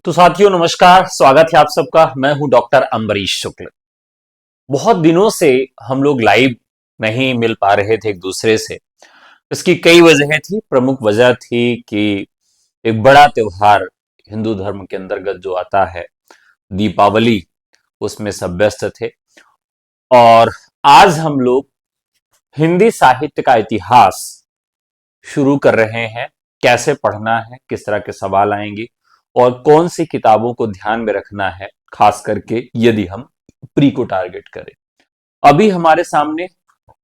तो साथियों नमस्कार, स्वागत है आप सबका। मैं हूं डॉक्टर अम्बरीश शुक्ल। बहुत दिनों से हम लोग लाइव नहीं मिल पा रहे थे एक दूसरे से। इसकी कई वजहें थी। प्रमुख वजह थी कि एक बड़ा त्योहार हिंदू धर्म के अंतर्गत जो आता है, दीपावली, उसमें सब व्यस्त थे। और आज हम लोग हिंदी साहित्य का इतिहास शुरू कर रहे हैं। कैसे पढ़ना है, किस तरह के सवाल आएंगे और कौन सी किताबों को ध्यान में रखना है, खास करके यदि हम प्री को टारगेट करें। अभी हमारे सामने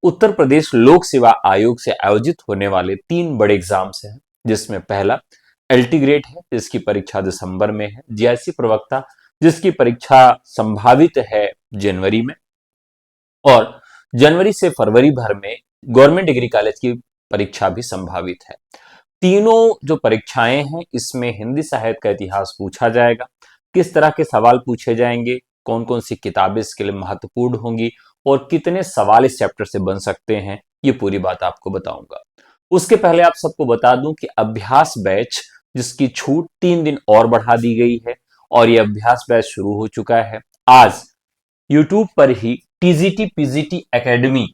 उत्तर प्रदेश लोक सेवा आयोग से आयोजित होने वाले 3 बड़े एग्जाम्स हैं, जिसमें पहला एलटी ग्रेड है, जिसकी परीक्षा दिसंबर में है। जीआईसी प्रवक्ता, जिसकी परीक्षा संभावित है जनवरी में। और जनवरी से फरवरी भर में गवर्नमेंट डिग्री कॉलेज की परीक्षा भी संभावित है। तीनों जो परीक्षाएं हैं, इसमें हिंदी साहित्य का इतिहास पूछा जाएगा। किस तरह के सवाल पूछे जाएंगे, कौन कौन सी किताबें इसके लिए महत्वपूर्ण होंगी और कितने सवाल इस चैप्टर से बन सकते हैं, ये पूरी बात आपको बताऊंगा। उसके पहले आप सबको बता दूं कि अभ्यास बैच, जिसकी छूट 3 दिन और बढ़ा दी गई है और ये अभ्यास बैच शुरू हो चुका है। आज यूट्यूब पर ही टीजीटी पीजीटी एकेडमी,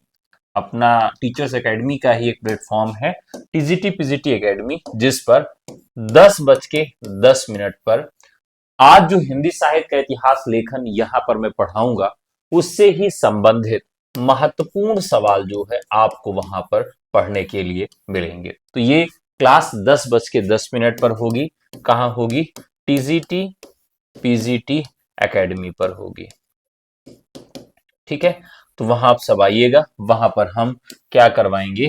अपना टीचर्स एकेडमी का ही एक प्लेटफॉर्म है, टीजीटी पीजीटी एकेडमी, जिस पर 10:10 पर आज जो हिंदी साहित्य का इतिहास लेखन यहां पर मैं पढ़ाऊंगा, उससे ही संबंधित महत्वपूर्ण सवाल जो है आपको वहां पर पढ़ने के लिए मिलेंगे। तो ये क्लास 10:10 पर होगी। कहां होगी? टीजीटी पीजीटी एकेडमी पर होगी। ठीक है, तो वहां आप सब आइएगा। वहां पर हम क्या करवाएंगे?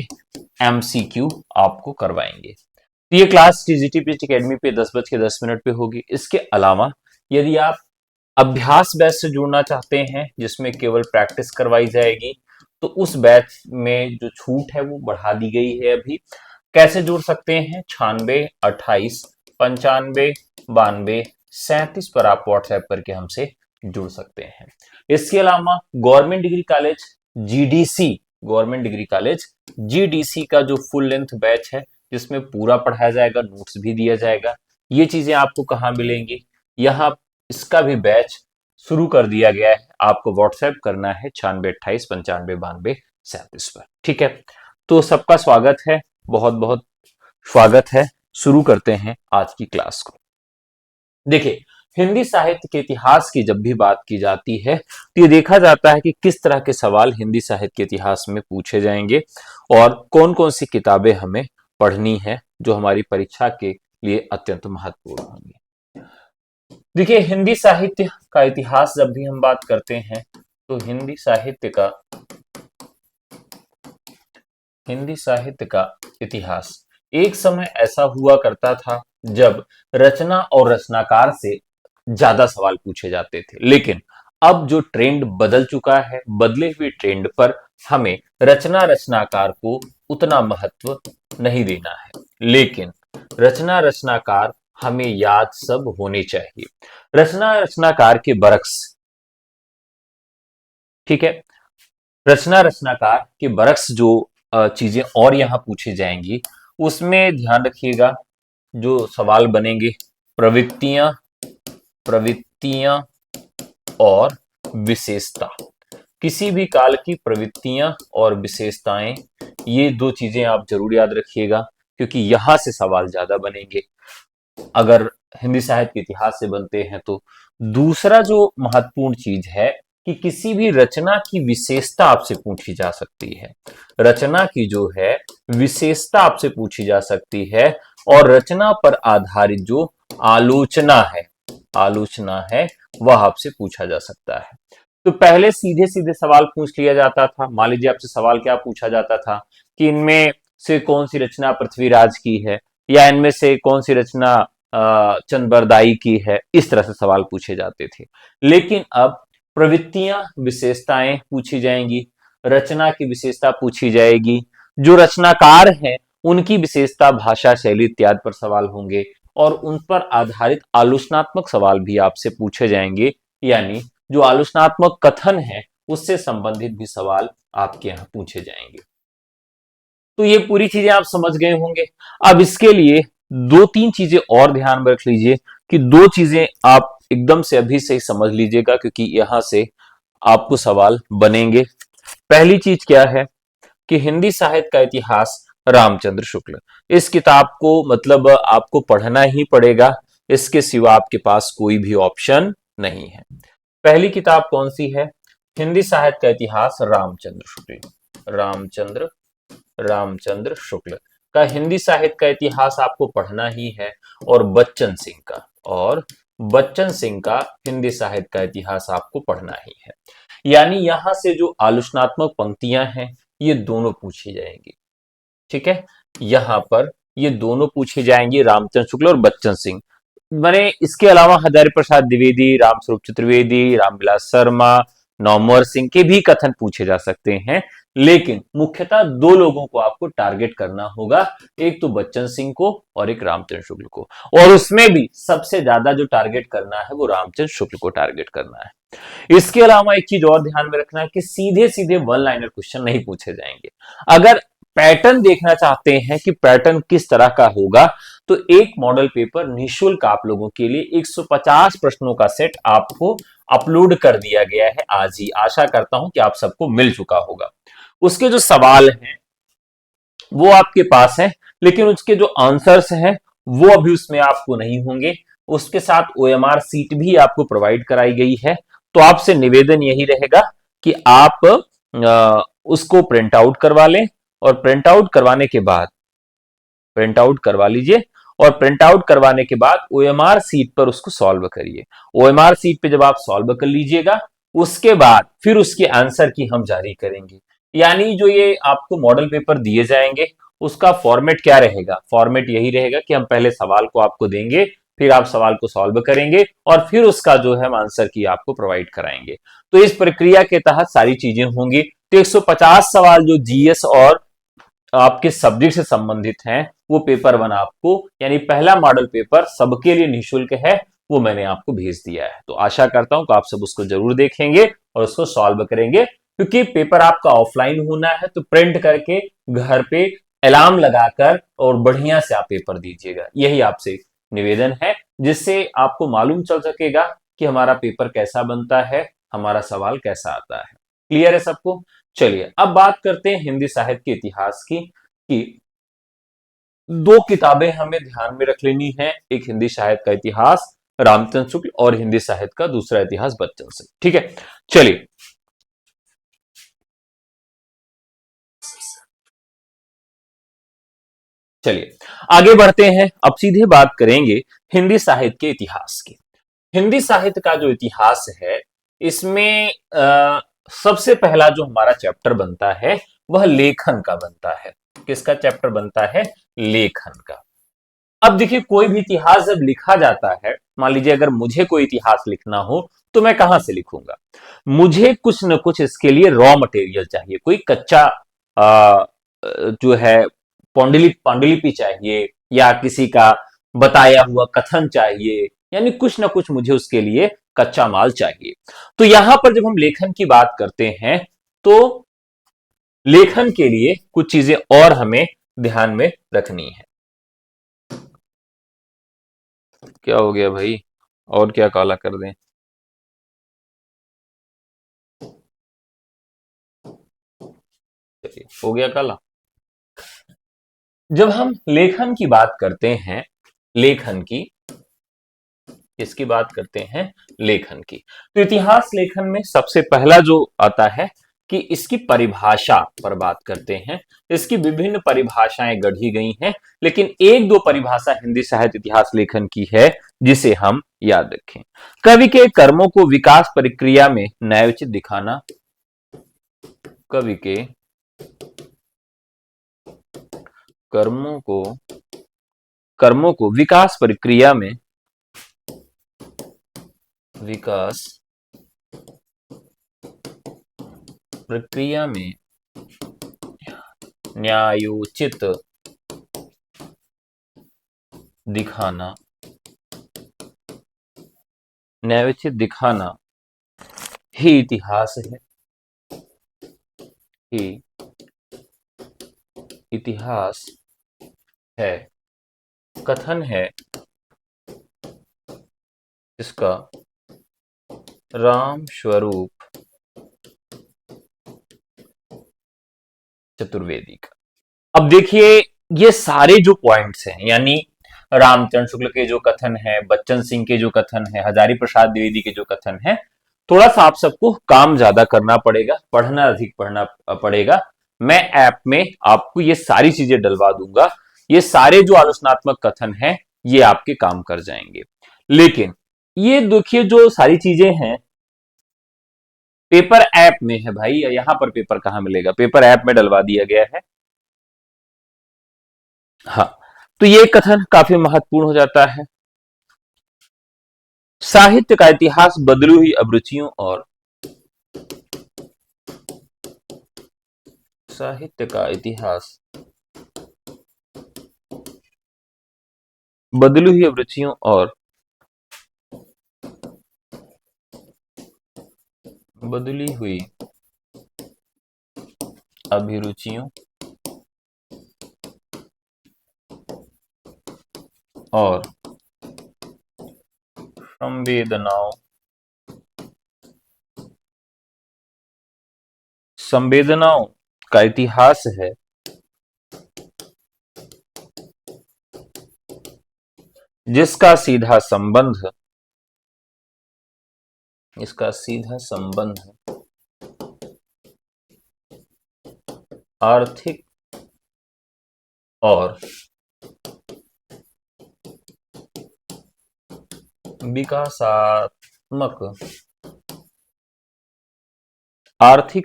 एमसीक्यू आपको करवाएंगे। तो ये क्लास टीजीटी पीजीटी एकेडमी पे 10:10 पे होगी। इसके अलावा यदि आप अभ्यास बैच से जुड़ना चाहते हैं, जिसमें केवल प्रैक्टिस करवाई जाएगी, तो उस बैच में जो छूट है वो बढ़ा दी गई है। अभी कैसे जुड़ सकते हैं? 96 28 95 92 37 पर आप व्हाट्सएप करके हमसे जुड़ सकते हैं। इसके अलावा government degree college GDC, government degree college GDC का जो फुल लेंथ बैच है, जिसमें पूरा पढ़ाया जाएगा, नोट्स भी दिया जाएगा, ये चीजें आपको कहाँ मिलेंगी? यहाँ इसका भी बैच शुरू कर दिया गया है। आपको व्हाट्सएप करना है 96 28 95 92 37 पर। ठीक है, तो सबका स्वागत है, बहुत बहुत स्वागत है। शुरू करते हैं आज की क्लास को। देखिए, हिंदी साहित्य के इतिहास की जब भी बात की जाती है, तो ये देखा जाता है कि किस तरह के सवाल हिंदी साहित्य के इतिहास में पूछे जाएंगे और कौन कौन सी किताबें हमें पढ़नी है जो हमारी परीक्षा के लिए अत्यंत महत्वपूर्ण होंगी। देखिए, हिंदी साहित्य का इतिहास जब भी हम बात करते हैं, तो हिंदी साहित्य का इतिहास एक समय ऐसा हुआ करता था जब रचना और रचनाकार से ज्यादा सवाल पूछे जाते थे। लेकिन अब जो ट्रेंड बदल चुका है, बदले हुए ट्रेंड पर हमें रचना रचनाकार को उतना महत्व नहीं देना है, लेकिन रचना रचनाकार हमें याद सब होने चाहिए। रचना रचनाकार के बरक्स, ठीक है, रचना रचनाकार के बरक्स जो चीजें और यहां पूछी जाएंगी, उसमें ध्यान रखिएगा जो सवाल बनेंगे, प्रवृत्तियां और विशेषता। किसी भी काल की प्रवृत्तियां और विशेषताएं, ये 2 चीजें आप जरूर याद रखिएगा, क्योंकि यहां से सवाल ज्यादा बनेंगे अगर हिंदी साहित्य के इतिहास से बनते हैं तो। दूसरा जो महत्वपूर्ण चीज है कि किसी भी रचना की विशेषता आपसे पूछी जा सकती है। रचना की जो है विशेषता आपसे पूछी जा सकती है और रचना पर आधारित जो आलोचना है वह आपसे पूछा जा सकता है। तो पहले सीधे सीधे सवाल पूछ लिया जाता था। मान लीजिए आपसे सवाल क्या पूछा जाता था कि इनमें से कौन सी रचना पृथ्वीराज की है, या इनमें से कौन सी रचना चंद्रबरदाई की है। इस तरह से सवाल पूछे जाते थे। लेकिन अब प्रवृत्तियां विशेषताएं पूछी जाएंगी, रचना की विशेषता पूछी जाएगी, जो रचनाकार हैं उनकी विशेषता, भाषा, शैली इत्यादि पर सवाल होंगे और उन पर आधारित आलोचनात्मक सवाल भी आपसे पूछे जाएंगे। यानी जो आलोचनात्मक कथन है उससे संबंधित भी सवाल आपके यहां पूछे जाएंगे। तो ये पूरी चीजें आप समझ गए होंगे। अब इसके लिए 2-3 चीजें और ध्यान में रख लीजिए कि दो चीजें आप एकदम से अभी से ही समझ लीजिएगा, क्योंकि यहां से आपको सवाल बनेंगे। पहली चीज क्या है कि हिंदी साहित्य का इतिहास रामचंद्र शुक्ल, इस किताब को मतलब आपको पढ़ना ही पड़ेगा, इसके सिवा आपके पास कोई भी ऑप्शन नहीं है। पहली किताब कौन सी है? हिंदी साहित्य का इतिहास रामचंद्र शुक्ल। रामचंद्र शुक्ल का हिंदी साहित्य का इतिहास आपको पढ़ना ही है, और बच्चन सिंह का हिंदी साहित्य का इतिहास आपको पढ़ना ही है। यानी यहां से जो आलोचनात्मक पंक्तियां हैं ये दोनों पूछी जाएंगी। ठीक है, यहां पर ये दोनों पूछे जाएंगे, रामचंद्र शुक्ल और बच्चन सिंह। मैंने इसके अलावा हजारी प्रसाद द्विवेदी, रामस्वरूप चतुर्वेदी, रामविलास शर्मा, नौमर सिंह के भी कथन पूछे जा सकते हैं, लेकिन मुख्यतः दो लोगों को आपको टारगेट करना होगा, एक तो बच्चन सिंह को और एक रामचंद्र शुक्ल को, और उसमें भी सबसे ज्यादा जो टारगेट करना है वो रामचंद्र शुक्ल को टारगेट करना है। इसके अलावा एक चीज और ध्यान में रखना है कि सीधे सीधे वन लाइनर क्वेश्चन नहीं पूछे जाएंगे। अगर पैटर्न देखना चाहते हैं कि पैटर्न किस तरह का होगा, तो एक मॉडल पेपर निःशुल्क आप लोगों के लिए 150 प्रश्नों का सेट आपको अपलोड कर दिया गया है आज ही। आशा करता हूं कि आप सबको मिल चुका होगा। उसके जो सवाल हैं वो आपके पास है, लेकिन उसके जो आंसर्स हैं वो अभी उसमें आपको नहीं होंगे। उसके साथ ओएमआर सीट भी आपको प्रोवाइड कराई गई है। तो आपसे निवेदन यही रहेगा कि आप उसको प्रिंट आउट करवा लें, और प्रिंट आउट करवाने के बाद प्रिंट आउट करवा लीजिए, और प्रिंट आउट करवाने के बाद ओएमआर सीट पर उसको सॉल्व करिए। ओएमआर सीट पे जब आप सॉल्व कर लीजिएगा, उसके बाद फिर उसके आंसर की हम जारी करेंगे। यानी जो ये आपको मॉडल पेपर दिए जाएंगे उसका फॉर्मेट क्या रहेगा? फॉर्मेट यही रहेगा कि हम पहले सवाल को आपको देंगे, फिर आप सवाल को सॉल्व करेंगे, और फिर उसका जो है हम आंसर की आपको प्रोवाइड कराएंगे। तो इस प्रक्रिया के तहत सारी चीजें होंगी। तो 150 सवाल जो जीएस और आपके सब्जेक्ट से संबंधित हैं वो पेपर वन आपको, यानी पहला मॉडल पेपर सबके लिए निःशुल्क है, वो मैंने आपको भेज दिया है। तो आशा करता हूं कि आप सब उसको जरूर देखेंगे और उसको सॉल्व करेंगे, क्योंकि पेपर आपका ऑफलाइन होना है। तो प्रिंट करके घर पे अलार्म लगाकर और बढ़िया से आप पेपर दीजिएगा, यही आपसे निवेदन है, जिससे आपको मालूम चल सकेगा कि हमारा पेपर कैसा बनता है, हमारा सवाल कैसा आता है। क्लियर है सबको? चलिए अब बात करते हैं हिंदी साहित्य के इतिहास की, कि दो किताबें हमें ध्यान में रख लेनी है, एक हिंदी साहित्य का इतिहास रामचंद्र शुक्ल और हिंदी साहित्य का दूसरा इतिहास बच्चन सिंह। ठीक है, चलिए चलिए आगे बढ़ते हैं। अब सीधे बात करेंगे हिंदी साहित्य के इतिहास की। हिंदी साहित्य का जो इतिहास है, इसमें सबसे पहला जो हमारा चैप्टर बनता है वह लेखन का बनता है। किसका चैप्टर बनता है? लेखन का। अब देखिए, कोई भी इतिहास जब लिखा जाता है, मान लीजिए अगर मुझे कोई इतिहास लिखना हो तो मैं कहां से लिखूंगा? मुझे कुछ न कुछ इसके लिए रॉ मटेरियल चाहिए, कोई कच्चा आ, जो है पांडुलिपि चाहिए, या किसी का बताया हुआ कथन चाहिए, यानी कुछ ना कुछ मुझे उसके लिए कच्चा माल चाहिए। तो यहां पर जब हम लेखन की बात करते हैं, तो लेखन के लिए कुछ चीजें और हमें ध्यान में रखनी है। क्या हो गया भाई? और क्या काला कर दें? चलिए, हो गया काला। जब हम लेखन की बात करते हैं, लेखन की इसकी बात करते हैं, लेखन की, तो इतिहास लेखन में सबसे पहला जो आता है कि इसकी परिभाषा पर बात करते हैं। इसकी विभिन्न परिभाषाएं गढ़ी गई हैं, लेकिन एक दो परिभाषा हिंदी साहित्य इतिहास लेखन की है जिसे हम याद रखें। कवि के कर्मों को विकास प्रक्रिया में न्यायोचित दिखाना। कवि के कर्मों को विकास प्रक्रिया में न्यायोचित दिखाना, ही इतिहास है, ही इतिहास है। कथन है इसका राम स्वरूप चतुर्वेदी का। अब देखिए, ये सारे जो पॉइंट्स हैं, यानी रामचंद्र शुक्ल के जो कथन है, बच्चन सिंह के जो कथन है, हजारी प्रसाद द्विवेदी के जो कथन है, थोड़ा सा आप सबको काम ज्यादा करना पड़ेगा, पढ़ना अधिक पढ़ना पड़ेगा। मैं ऐप में आपको ये सारी चीजें डलवा दूंगा, ये सारे जो आलोचनात्मक कथन है ये आपके काम कर जाएंगे। लेकिन ये देखिए, जो सारी चीजें हैं पेपर ऐप में है भाई, यहां पर पेपर कहां मिलेगा, पेपर ऐप में डलवा दिया गया है। हाँ, तो ये कथन काफी महत्वपूर्ण हो जाता है। साहित्य का इतिहास बदलू हुई अभिरुचियों और साहित्य का इतिहास बदलू हुई अभिरुचियों और बदली हुई अभिरुचियों और संवेदनाओं का इतिहास है, जिसका सीधा संबंध आर्थिक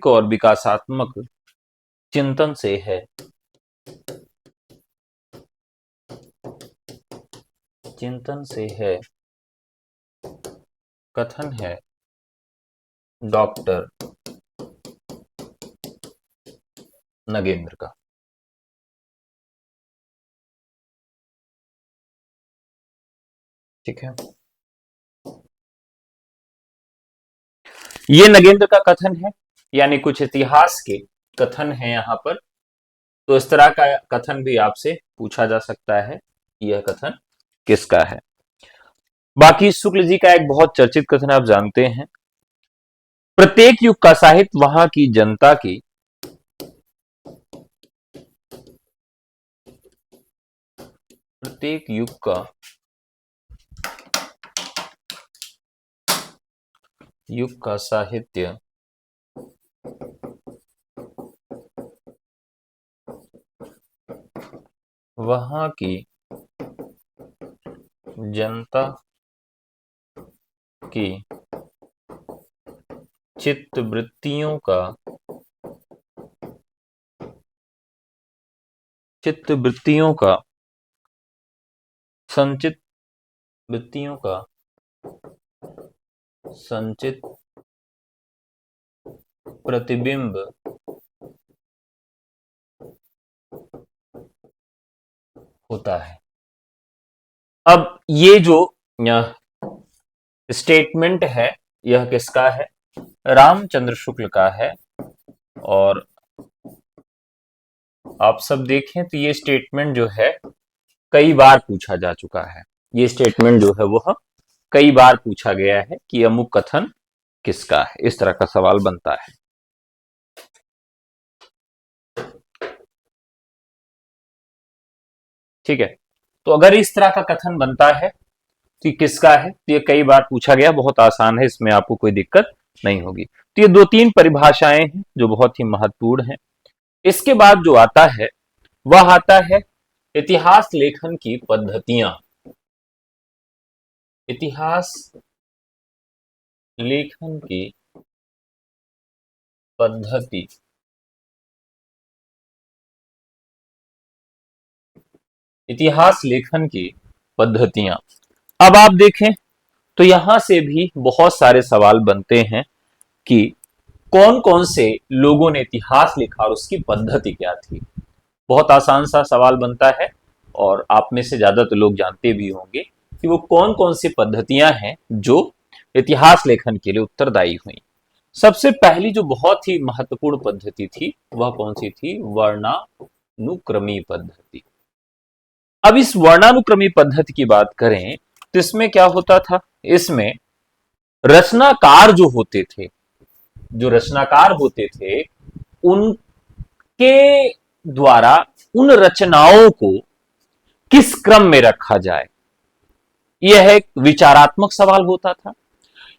और विकासात्मक चिंतन से है। कथन है डॉक्टर नगेंद्र का। ठीक है, ये नगेंद्र का कथन है, यानी कुछ इतिहास के कथन है यहां पर। तो इस तरह का कथन भी आपसे पूछा जा सकता है, यह कथन किसका है। बाकी शुक्ल जी का एक बहुत चर्चित कथन आप जानते हैं, प्रत्येक युग का साहित्य वहां की जनता की प्रत्येक युग का साहित्य वहां की जनता की चित्तवृत्तियों का संचित प्रतिबिंब होता है। अब ये जो स्टेटमेंट है यह किसका है, रामचंद्र शुक्ल का है। और आप सब देखें तो ये स्टेटमेंट जो है कई बार पूछा जा चुका है, ये स्टेटमेंट जो है वह कई बार पूछा गया है कि अमुक कथन किसका है, इस तरह का सवाल बनता है। ठीक है, तो अगर इस तरह का कथन बनता है तो किसका है, तो ये कई बार पूछा गया, बहुत आसान है, इसमें आपको कोई दिक्कत नहीं होगी। तो ये दो तीन परिभाषाएं हैं जो बहुत ही महत्वपूर्ण हैं। इसके बाद जो आता है वह आता है इतिहास लेखन की पद्धतियां। इतिहास लेखन की पद्धति। इतिहास लेखन की पद्धतियां। अब आप देखें तो यहां से भी बहुत सारे सवाल बनते हैं कि कौन कौन से लोगों ने इतिहास लिखा और उसकी पद्धति क्या थी। बहुत आसान सा सवाल बनता है और आप में से ज्यादातर लोग जानते भी होंगे कि वो कौन कौन सी पद्धतियां हैं जो इतिहास लेखन के लिए उत्तरदायी हुई। सबसे पहली जो बहुत ही महत्वपूर्ण पद्धति थी वह कौन सी थी, वर्णानुक्रमी पद्धति। अब इस वर्णानुक्रमी पद्धति की बात करें तो इसमें क्या होता था, इसमें रचनाकार जो होते थे, जो रचनाकार होते थे, उनके द्वारा उन रचनाओं को किस क्रम में रखा जाए, यह एक विचारात्मक सवाल होता था।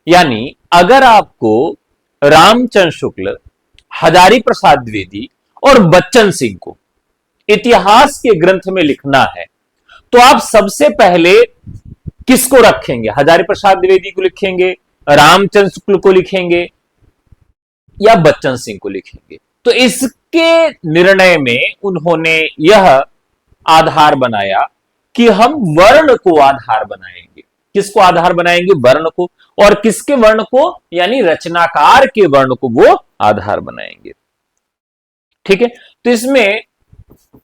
यानी अगर आपको रामचंद्र शुक्ल, हजारी प्रसाद द्विवेदी और बच्चन सिंह को इतिहास के ग्रंथ में लिखना है, तो आप सबसे पहले किसको रखेंगे? हजारी प्रसाद द्विवेदी को लिखेंगे, रामचंद्र शुक्ल को लिखेंगे, या बच्चन सिंह को लिखेंगे? तो इसके निर्णय में उन्होंने यह आधार बनाया कि हम वर्ण को आधार बनाएंगे। किसको आधार बनाएंगे? वर्ण को। और किसके वर्ण को? यानी रचनाकार के वर्ण को वो आधार बनाएंगे। ठीक है, तो इसमें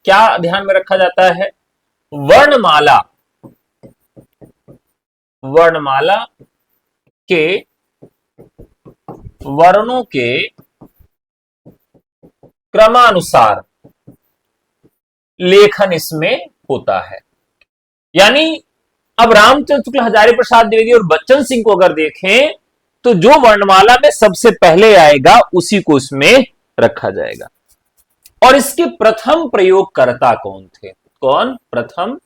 क्या ध्यान में रखा जाता है? वर्णमाला, वर्णमाला के वर्णों के क्रमानुसार लेखन इसमें होता है। यानी अब रामचंद्र शुक्ल, हजारी प्रसाद द्विवेदी और बच्चन सिंह को अगर देखें तो जो वर्णमाला में सबसे पहले आएगा उसी को इसमें रखा जाएगा। और इसके प्रथम प्रयोगकर्ता कौन थे? कौन प्रथम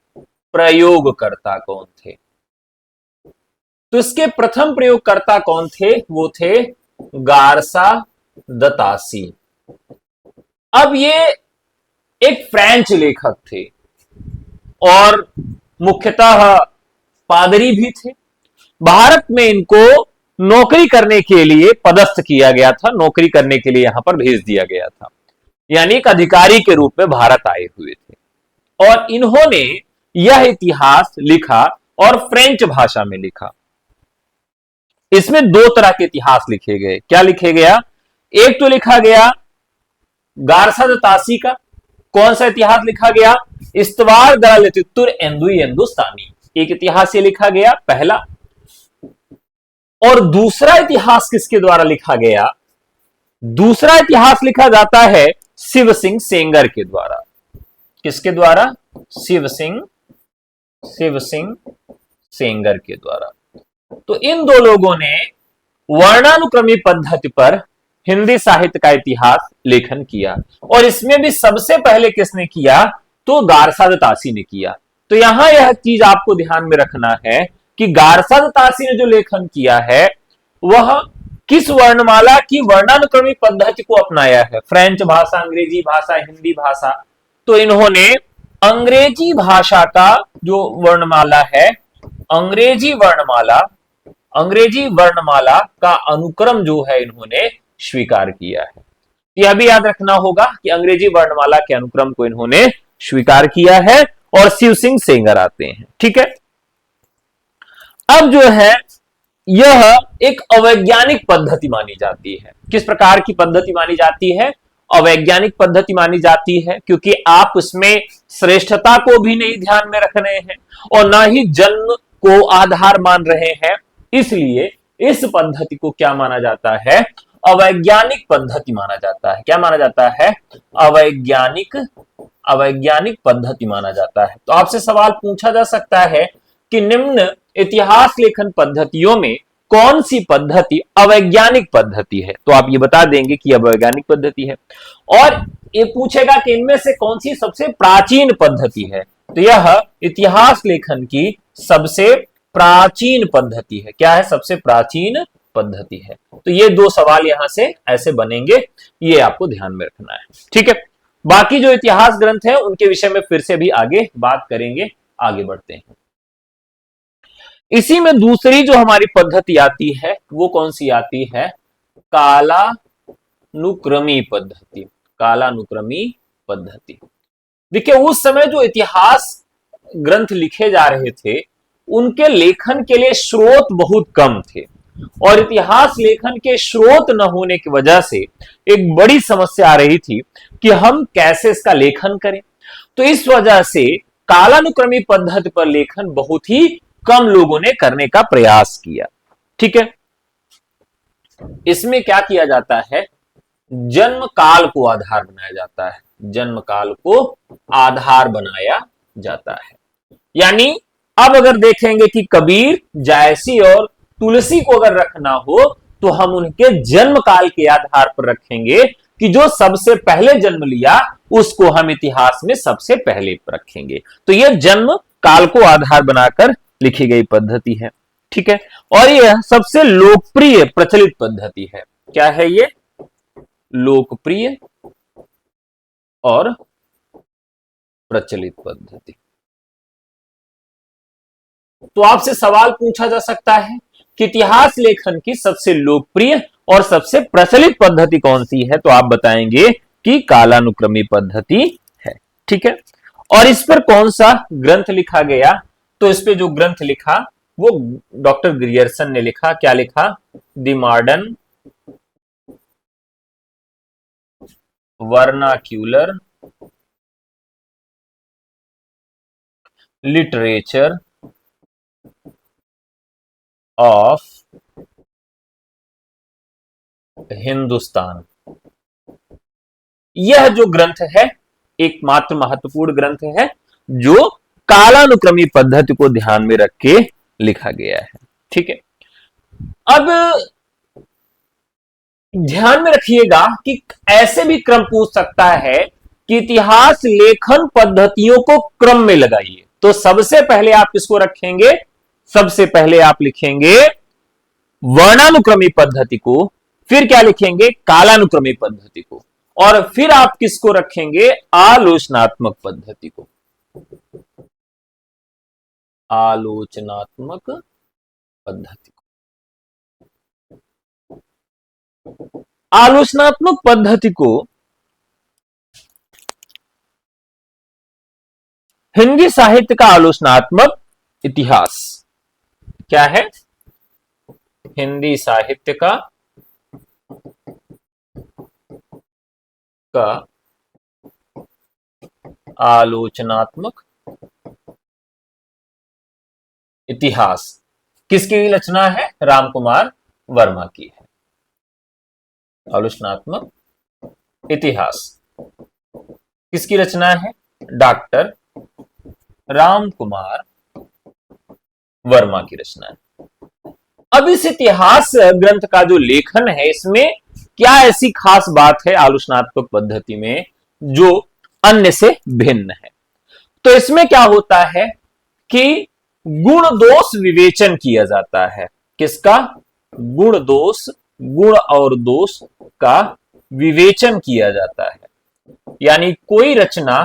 प्रयोगकर्ता कौन थे? तो इसके प्रथम प्रयोगकर्ता कौन थे? वो थे गारसा दतासी। अब ये एक फ्रेंच लेखक थे और मुख्यतः पादरी भी थे। भारत में इनको नौकरी करने के लिए पदस्थ किया गया था, नौकरी करने के लिए यहां पर भेज दिया गया था, यानी एक अधिकारी के रूप में भारत आए हुए थे। और इन्होंने यह इतिहास लिखा और फ्रेंच भाषा में लिखा। इसमें दो तरह के इतिहास लिखे गए। क्या लिखे गया? एक तो लिखा गया गारसा दतासी का। कौन सा इतिहास लिखा गया? इस्तवार दराल तित्तुर एंदुई हिंदुस्तानी, एक इतिहास ये लिखा गया पहला। और दूसरा इतिहास किसके द्वारा लिखा गया? दूसरा इतिहास लिखा जाता है शिव सिंह सेंगर के द्वारा। किसके द्वारा? शिव सिंह सेंगर के द्वारा। तो इन दो लोगों ने वर्णानुक्रमी पद्धति पर हिंदी साहित्य का इतिहास लेखन किया। और इसमें भी सबसे पहले किसने किया? तो गारसा दतासी ने किया। तो यहां यह चीज आपको ध्यान में रखना है कि गारसा दतासी ने जो लेखन किया है वह किस वर्णमाला की वर्णानुक्रमी पद्धति को अपनाया है? फ्रेंच भाषा, अंग्रेजी भाषा, हिंदी भाषा। तो इन्होंने अंग्रेजी भाषा का जो वर्णमाला है, अंग्रेजी वर्णमाला का अनुक्रम जो है इन्होंने स्वीकार किया है। यह भी याद रखना होगा कि अंग्रेजी वर्णमाला के अनुक्रम को इन्होंने स्वीकार किया है और शिव सिंह सेंगर आते हैं। ठीक है, अब जो है यह एक अवैज्ञानिक पद्धति मानी जाती है। किस प्रकार की पद्धति मानी जाती है? अवैज्ञानिक पद्धति मानी जाती है, क्योंकि आप उसमें श्रेष्ठता को भी नहीं ध्यान में रख रहे हैं और ना ही जन्म को आधार मान रहे हैं। इसलिए इस पद्धति को क्या माना जाता है? अवैज्ञानिक पद्धति माना जाता है। क्या माना जाता है? अवैज्ञानिक पद्धति माना जाता है। तो आपसे सवाल पूछा जा सकता है कि निम्न इतिहास लेखन पद्धतियों में कौन सी पद्धति अवैज्ञानिक पद्धति है? तो आप ये बता देंगे कि अवैज्ञानिक पद्धति है। और ये पूछेगा कि इनमें से कौन सी सबसे प्राचीन पद्धति है? तो यह इतिहास लेखन की सबसे प्राचीन पद्धति है। क्या है? सबसे प्राचीन पद्धति है। तो ये दो सवाल यहां से ऐसे बनेंगे, ये आपको ध्यान में रखना है। ठीक है, बाकी जो इतिहास ग्रंथ है उनके विषय में फिर से भी आगे बात करेंगे। आगे बढ़ते हैं। इसी में दूसरी जो हमारी पद्धति आती है वो कौन सी आती है? कालानुक्रमी पद्धति। कालानुक्रमी पद्धति। देखिए, उस समय जो इतिहास ग्रंथ लिखे जा रहे थे उनके लेखन के लिए स्रोत बहुत कम थे और इतिहास लेखन के स्रोत न होने की वजह से एक बड़ी समस्या आ रही थी कि हम कैसे इसका लेखन करें। तो इस वजह से कालानुक्रमी पद्धति पर लेखन बहुत ही कम लोगों ने करने का प्रयास किया। ठीक है, इसमें क्या किया जाता है? जन्म काल को आधार बनाया जाता है। जन्म काल को आधार बनाया जाता है। यानी अब अगर देखेंगे कि कबीर, जायसी और तुलसी को अगर रखना हो तो हम उनके जन्म काल के आधार पर रखेंगे कि जो सबसे पहले जन्म लिया उसको हम इतिहास में सबसे पहले रखेंगे। तो यह जन्म काल को आधार बनाकर लिखी गई पद्धति है। ठीक है, और यह सबसे लोकप्रिय प्रचलित पद्धति है। क्या है ये? लोकप्रिय और प्रचलित पद्धति। तो आपसे सवाल पूछा जा सकता है कि इतिहास लेखन की सबसे लोकप्रिय और सबसे प्रचलित पद्धति कौन सी है? तो आप बताएंगे कि कालानुक्रमी पद्धति है। ठीक है, और इस पर कौन सा ग्रंथ लिखा गया? तो इस पे जो ग्रंथ लिखा वो डॉक्टर ग्रियर्सन ने लिखा। क्या लिखा? The modern vernacular literature of Hindustan. यह जो ग्रंथ है एकमात्र महत्वपूर्ण ग्रंथ है जो कालानुक्रमी पद्धति को ध्यान में रख के लिखा गया है। ठीक है, अब ध्यान में रखिएगा कि ऐसे भी क्रम पूछ सकता है कि इतिहास लेखन पद्धतियों को क्रम में लगाइए। तो सबसे पहले आप किसको रखेंगे? सबसे पहले आप लिखेंगे वर्णानुक्रमी पद्धति को, फिर क्या लिखेंगे? कालानुक्रमी पद्धति को, और फिर आप किसको रखेंगे? आलोचनात्मक पद्धति को। आलोचनात्मक पद्धति को। आलोचनात्मक पद्धति को हिंदी साहित्य का आलोचनात्मक इतिहास। क्या है? हिंदी साहित्य का आलोचनात्मक इतिहास किसकी रचना है? रामकुमार वर्मा की है। आलोचनात्मक इतिहास किसकी रचना है? डॉक्टर रामकुमार वर्मा की रचना है। अब इस इतिहास ग्रंथ का जो लेखन है इसमें क्या ऐसी खास बात है आलोचनात्मक पद्धति में जो अन्य से भिन्न है? तो इसमें क्या होता है कि गुण दोष विवेचन किया जाता है। किसका? गुण दोष, गुण और दोष का विवेचन किया जाता है। यानी कोई रचना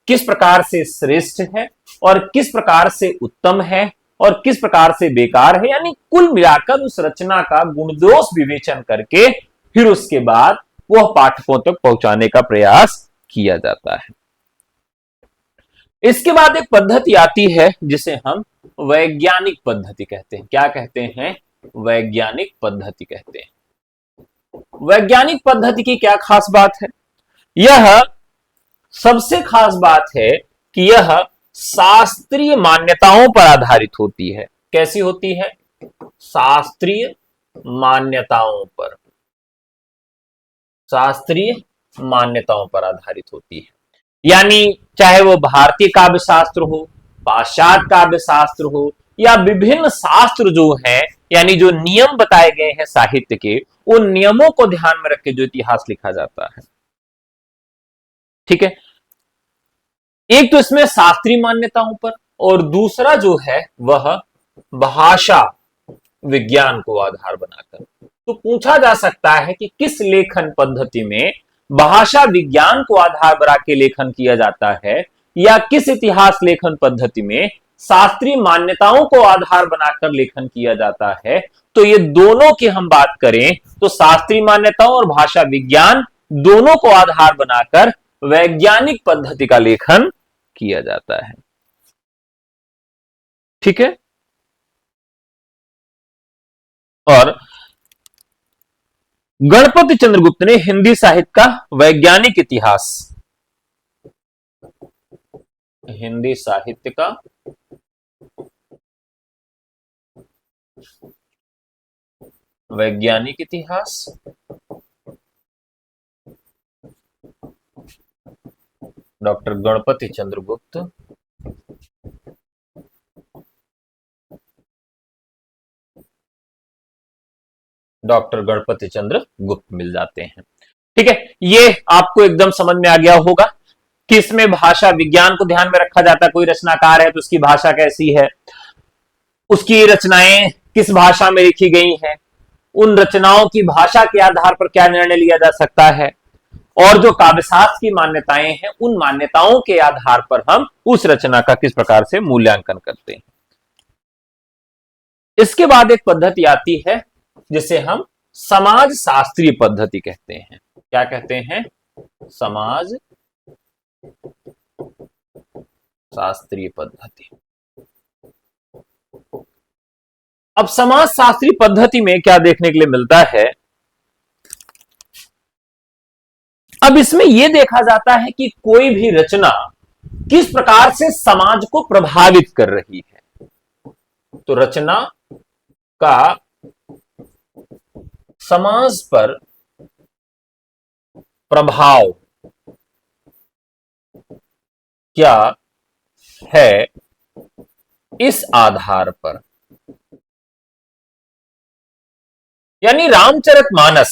किस प्रकार से श्रेष्ठ है और किस प्रकार से उत्तम है और किस प्रकार से बेकार है, यानी कुल मिलाकर उस रचना का गुण दोष विवेचन करके फिर उसके बाद वह पाठकों तक पहुंचाने का प्रयास किया जाता है। इसके बाद एक पद्धति आती है जिसे हम वैज्ञानिक पद्धति कहते हैं। क्या कहते हैं? वैज्ञानिक पद्धति कहते हैं। वैज्ञानिक पद्धति की क्या खास बात है? यह सबसे खास बात है कि यह शास्त्रीय मान्यताओं पर आधारित होती है। कैसी होती है? शास्त्रीय मान्यताओं पर। शास्त्रीय मान्यताओं पर आधारित होती है। यानी चाहे वो भारतीय काव्य शास्त्र हो, पाश्चात्य काव्य शास्त्र हो, या विभिन्न शास्त्र जो हैं, यानी जो नियम बताए गए हैं साहित्य के, उन नियमों को ध्यान में रख के जो इतिहास लिखा जाता है। ठीक है, एक तो इसमें शास्त्रीय मान्यताओं पर, और दूसरा जो है वह भाषा विज्ञान को आधार बनाकर। तो पूछा जा सकता है कि किस लेखन पद्धति में भाषा विज्ञान को आधार बना के लेखन किया जाता है, या किस इतिहास लेखन पद्धति में शास्त्रीय मान्यताओं को आधार बनाकर लेखन किया जाता है। तो ये दोनों की हम बात करें तो शास्त्रीय मान्यताओं और भाषा विज्ञान दोनों को आधार बनाकर वैज्ञानिक पद्धति का लेखन किया जाता है। ठीक है, और गणपति चंद्रगुप्त ने हिंदी साहित्य का वैज्ञानिक इतिहास, हिंदी साहित्य का वैज्ञानिक इतिहास डॉक्टर गणपति चंद्रगुप्त डॉक्टर गणपति चंद्र गुप्त मिल जाते हैं। ठीक है, ये आपको एकदम समझ में आ गया होगा कि इसमें भाषा विज्ञान को ध्यान में रखा जाता है। कोई रचनाकार है तो उसकी भाषा कैसी है, उसकी रचनाएं किस भाषा में लिखी गई हैं, उन रचनाओं की भाषा के आधार पर क्या निर्णय लिया जा सकता है, और जो काव्यशास्त्र की मान्यताएं हैं उन मान्यताओं के आधार पर हम उस रचना का किस प्रकार से मूल्यांकन करते हैं। इसके बाद एक पद्धति आती है जिसे हम समाज शास्त्रीय पद्धति कहते हैं। क्या कहते हैं? समाज शास्त्रीय पद्धति। अब समाज शास्त्रीय पद्धति में क्या देखने के लिए मिलता है? अब इसमें यह देखा जाता है कि कोई भी रचना किस प्रकार से समाज को प्रभावित कर रही है। तो रचना का समाज पर प्रभाव क्या है, इस आधार पर, यानी रामचरितमानस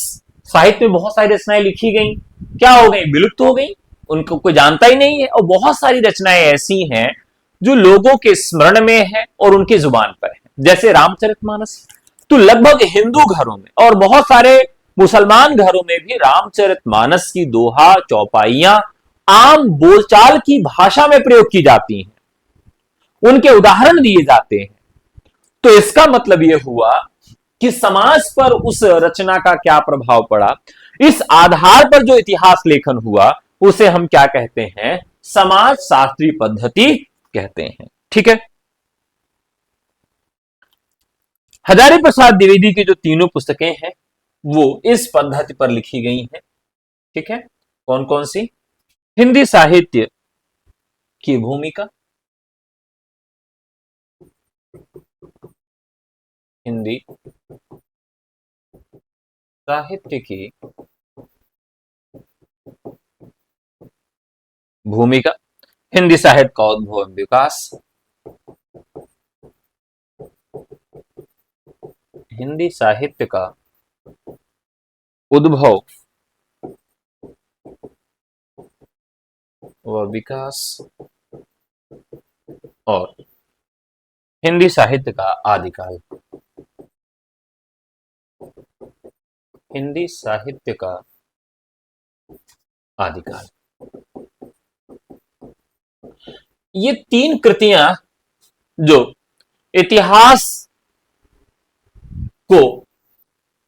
साहित्य में बहुत सारी रचनाएं लिखी गई, क्या हो गई? विलुप्त हो गई, उनको कोई जानता ही नहीं है। और बहुत सारी रचनाएं ऐसी हैं जो लोगों के स्मरण में है और उनकी जुबान पर है, जैसे रामचरितमानस। तो लगभग हिंदू घरों में और बहुत सारे मुसलमान घरों में भी रामचरितमानस की दोहा चौपाइयां आम बोलचाल की भाषा में प्रयोग की जाती हैं, उनके उदाहरण दिए जाते हैं। तो इसका मतलब यह हुआ कि समाज पर उस रचना का क्या प्रभाव पड़ा, इस आधार पर जो इतिहास लेखन हुआ उसे हम क्या कहते हैं? समाज शास्त्रीय पद्धति कहते हैं। ठीक है, हजारी प्रसाद द्विवेदी की जो तीनों पुस्तकें हैं वो इस पद्धति पर लिखी गई हैं। ठीक है, कौन कौन सी? हिंदी साहित्य की भूमिका, हिंदी साहित्य की भूमिका, हिंदी साहित्य का उद्भव एवं विकास, हिंदी साहित्य का उद्भव व विकास, और हिंदी साहित्य का आदिकाल, हिंदी साहित्य का आदिकाल। ये तीन कृतियां जो इतिहास को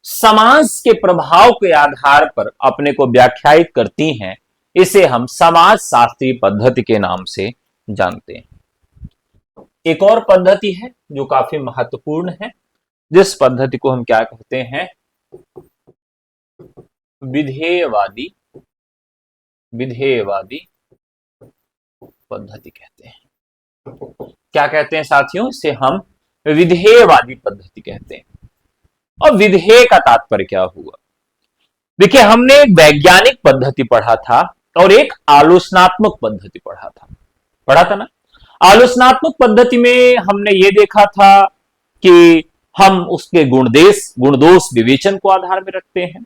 समाज के प्रभाव के आधार पर अपने को व्याख्यायित करती हैं, इसे हम समाज शास्त्रीय पद्धति के नाम से जानते हैं। एक और पद्धति है जो काफी महत्वपूर्ण है, जिस पद्धति को हम क्या कहते हैं? विधेयवादी, विधेयवादी पद्धति कहते हैं। क्या कहते हैं साथियों? इसे हम विधेयवादी पद्धति कहते हैं। और विधेय का तात्पर्य क्या हुआ? देखिए, हमने एक वैज्ञानिक पद्धति पढ़ा था और एक आलोचनात्मक पद्धति पढ़ा था ना। आलोचनात्मक पद्धति में हमने ये देखा था कि हम उसके गुण दोष विवेचन को आधार में रखते हैं,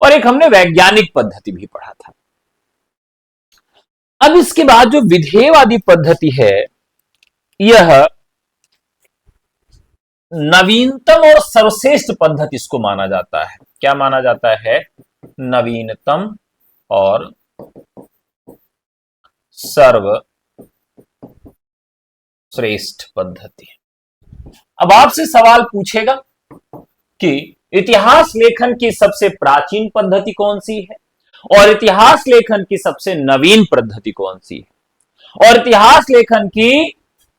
और एक हमने वैज्ञानिक पद्धति भी पढ़ा था। अब इसके बाद जो विधेयवादी पद्धति है, यह नवीनतम और सर्वश्रेष्ठ पद्धति इसको माना जाता है। क्या माना जाता है? नवीनतम और सर्वश्रेष्ठ पद्धति। अब आपसे सवाल पूछेगा कि इतिहास लेखन की सबसे प्राचीन पद्धति कौन सी है, और इतिहास लेखन की सबसे नवीन पद्धति कौन सी है, और इतिहास लेखन की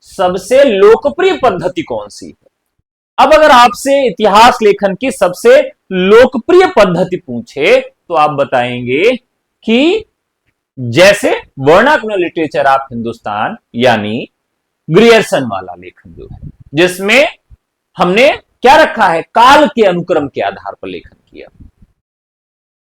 सबसे लोकप्रिय पद्धति कौन सी है। अब अगर आपसे इतिहास लेखन की सबसे लोकप्रिय पद्धति पूछे तो आप बताएंगे कि जैसे वर्नाक्युलर लिटरेचर ऑफ हिंदुस्तान, यानी ग्रियर्सन वाला लेखन जो है, जिसमें हमने क्या रखा है? काल के अनुक्रम के आधार पर लेखन किया।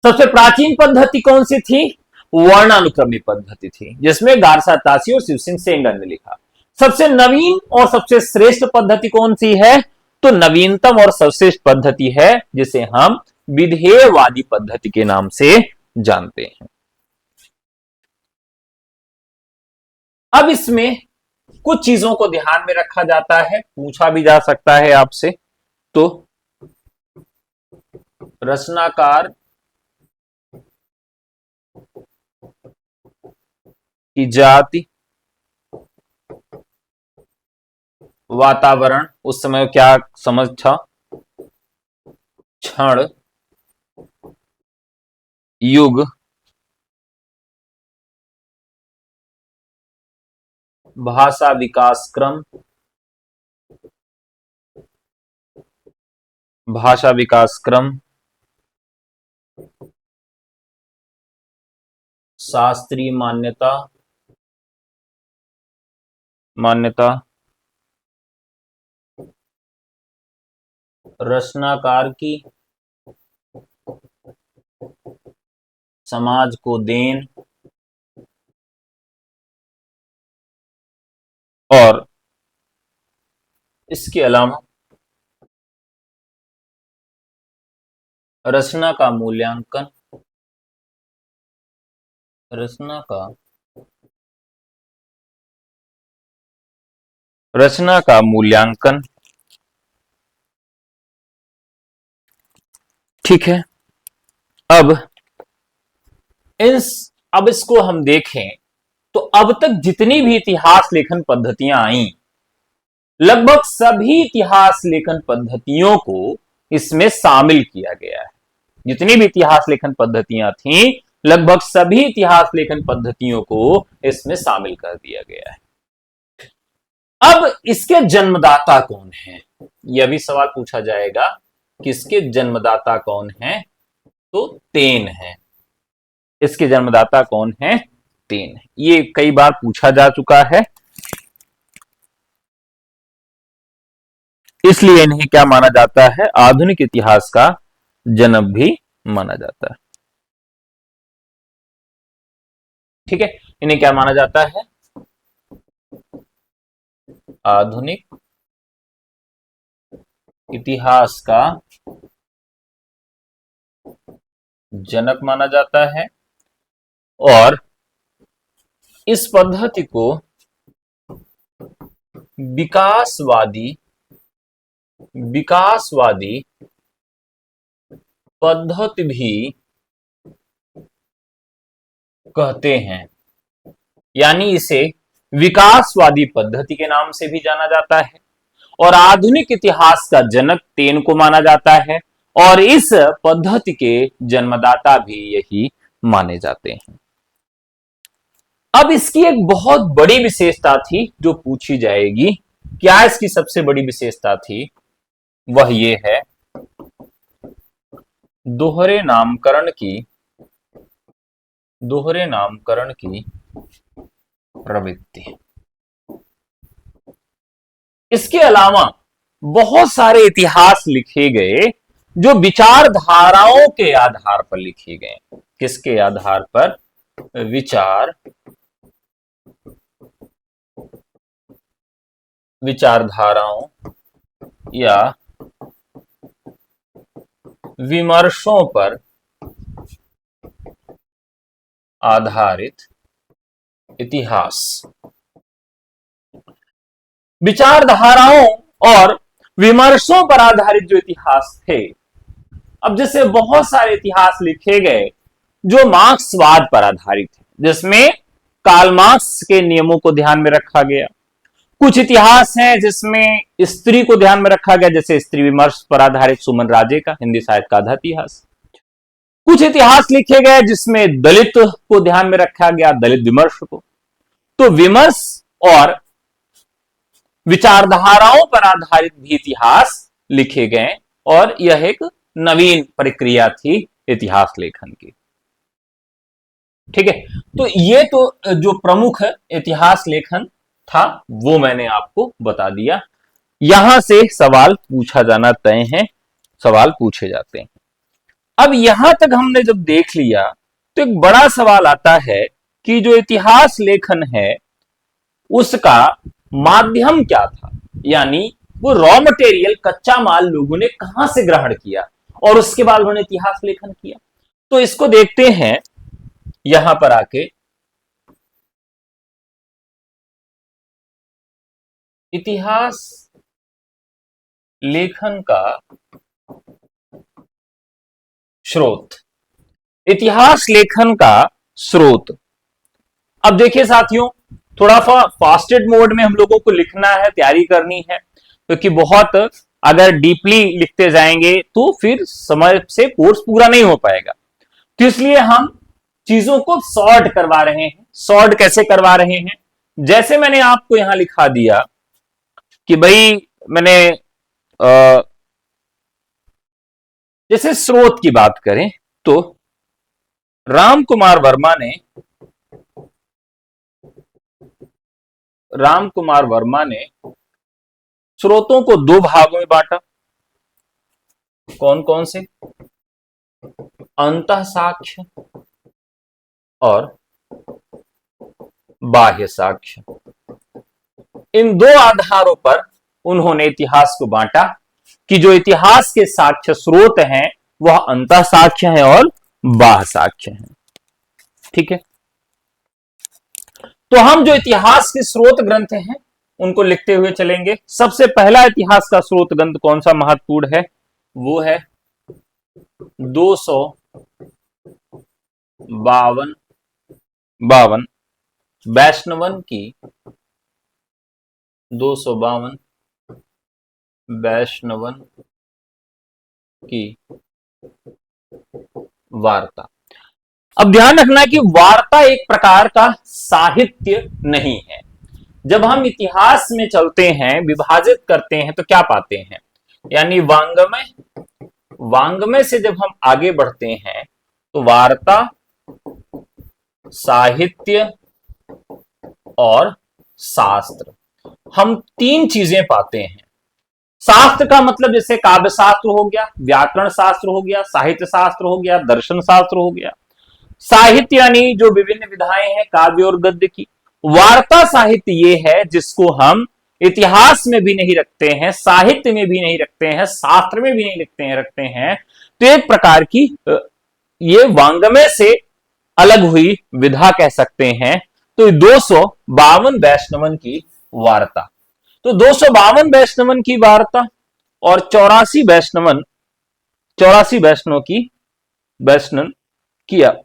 सबसे प्राचीन पद्धति कौन सी थी? वर्णानुक्रमी पद्धति थी, जिसमें गारसा तासी और शिव सिंह सेंगर ने लिखा। सबसे नवीन और सबसे श्रेष्ठ पद्धति कौन सी है? तो नवीनतम और सर्वश्रेष्ठ पद्धति है जिसे हम विधेयवादी पद्धति के नाम से जानते हैं। अब इसमें कुछ चीजों को ध्यान में रखा जाता है, पूछा भी जा सकता है आपसे। तो रचनाकार की जाति, वातावरण, उस समय क्या समझ था, क्षण, युग, भाषा विकास क्रम, भाषा विकास क्रम, शास्त्रीय मान्यता, मान्यता, रचनाकार की समाज को देन, और इसके अलावा रचना का मूल्यांकन, रचना का मूल्यांकन। ठीक है। अब अब इसको हम देखें तो अब तक जितनी भी इतिहास लेखन पद्धतियां आई, लगभग सभी इतिहास लेखन पद्धतियों को इसमें शामिल किया गया है। जितनी भी इतिहास लेखन पद्धतियां थीं, लगभग सभी इतिहास लेखन पद्धतियों को इसमें शामिल कर दिया गया है। अब इसके जन्मदाता कौन है, यह भी सवाल पूछा जाएगा कि इसके जन्मदाता कौन है। तो तेन है। इसके जन्मदाता कौन है? तेन है। ये कई बार पूछा जा चुका है, इसलिए इन्हें क्या माना जाता है? आधुनिक इतिहास का जनक भी माना जाता है। ठीक है, इन्हें क्या माना जाता है? आधुनिक इतिहास का जनक माना जाता है। और इस पद्धति को विकासवादी पद्धति भी कहते हैं, यानी इसे विकासवादी पद्धति के नाम से भी जाना जाता है। और आधुनिक इतिहास का जनक तेन को माना जाता है, और इस पद्धति के जन्मदाता भी यही माने जाते हैं। अब इसकी एक बहुत बड़ी विशेषता थी जो पूछी जाएगी। क्या इसकी सबसे बड़ी विशेषता थी? वह ये है दोहरे नामकरण की प्रवृत्ति। इसके अलावा बहुत सारे इतिहास लिखे गए जो विचारधाराओं के आधार पर लिखे गए। किसके आधार पर? विचारधाराओं या विमर्शों पर आधारित इतिहास। विचारधाराओं और विमर्शों पर आधारित जो इतिहास थे, अब जैसे बहुत सारे इतिहास लिखे गए जो मार्क्सवाद पर आधारित है, जिसमें कार्ल मार्क्स के नियमों को ध्यान में रखा गया। कुछ इतिहास हैं जिसमें स्त्री को ध्यान में रखा गया, जैसे स्त्री विमर्श पर आधारित सुमन राजे का हिंदी साहित्य का आधा इतिहास। कुछ इतिहास लिखे गए जिसमें दलित को ध्यान में रखा गया, दलित विमर्श को। तो विमर्श और विचारधाराओं पर आधारित भी इतिहास लिखे गए, और यह एक नवीन प्रक्रिया थी इतिहास लेखन की। ठीक है, तो ये तो जो प्रमुख इतिहास लेखन था वो मैंने आपको बता दिया। यहां से सवाल पूछा जाना तय है, सवाल पूछे जाते हैं। अब यहां तक हमने जब देख लिया तो एक बड़ा सवाल आता है कि जो इतिहास लेखन है उसका माध्यम क्या था, यानी वो रॉ मटेरियल कच्चा माल लोगों ने कहां से ग्रहण किया और उसके बाद उन्होंने इतिहास लेखन किया। तो इसको देखते हैं यहां पर आके। इतिहास लेखन का स्रोत, इतिहास लेखन का स्रोत। अब देखिए साथियों, थोड़ा फास्टेड मोड में हम लोगों को लिखना है, तैयारी करनी है, क्योंकि बहुत अगर डीपली लिखते जाएंगे तो फिर समय से कोर्स पूरा नहीं हो पाएगा। तो इसलिए हम चीजों को सॉर्ट करवा रहे हैं। सॉर्ट कैसे करवा रहे हैं? जैसे मैंने आपको यहां लिखा दिया कि भाई मैंने जैसे स्रोत की बात करें तो राम कुमार वर्मा ने स्रोतों को दो भागों में बांटा। कौन कौन से? अंतः साक्ष्य और बाह्य साक्ष्य। इन दो आधारों पर उन्होंने इतिहास को बांटा कि जो इतिहास के साक्ष्य स्रोत हैं वह अंतः साक्ष्य है और बाह्य साक्ष्य है। ठीक है, तो हम जो इतिहास के स्रोत ग्रंथ हैं उनको लिखते हुए चलेंगे। सबसे पहला इतिहास का स्रोत ग्रंथ कौन सा महत्वपूर्ण है? वो है 252 वैष्णवन की 252 वैष्णवन की वार्ता। अब ध्यान रखना कि वार्ता एक प्रकार का साहित्य नहीं है। जब हम इतिहास में चलते हैं, विभाजित करते हैं, तो क्या पाते हैं? यानी वांग्मय से जब हम आगे बढ़ते हैं तो वार्ता, साहित्य और शास्त्र, हम तीन चीजें पाते हैं। शास्त्र का मतलब जैसे काव्य शास्त्र हो गया, व्याकरण शास्त्र हो गया, साहित्य शास्त्र हो गया, दर्शन शास्त्र हो गया। साहित्य यानी जो विभिन्न विधाएं हैं काव्य और गद्य की। वार्ता साहित्य ये है जिसको हम इतिहास में भी नहीं रखते हैं, साहित्य में भी नहीं रखते हैं, शास्त्र में भी नहीं रखते हैं। तो एक प्रकार की ये वांग्मय से अलग हुई विधा कह सकते हैं। तो 252 वैष्णवन की वार्ता, तो 252 वैष्णवन की वार्ता और 84 वैष्णव की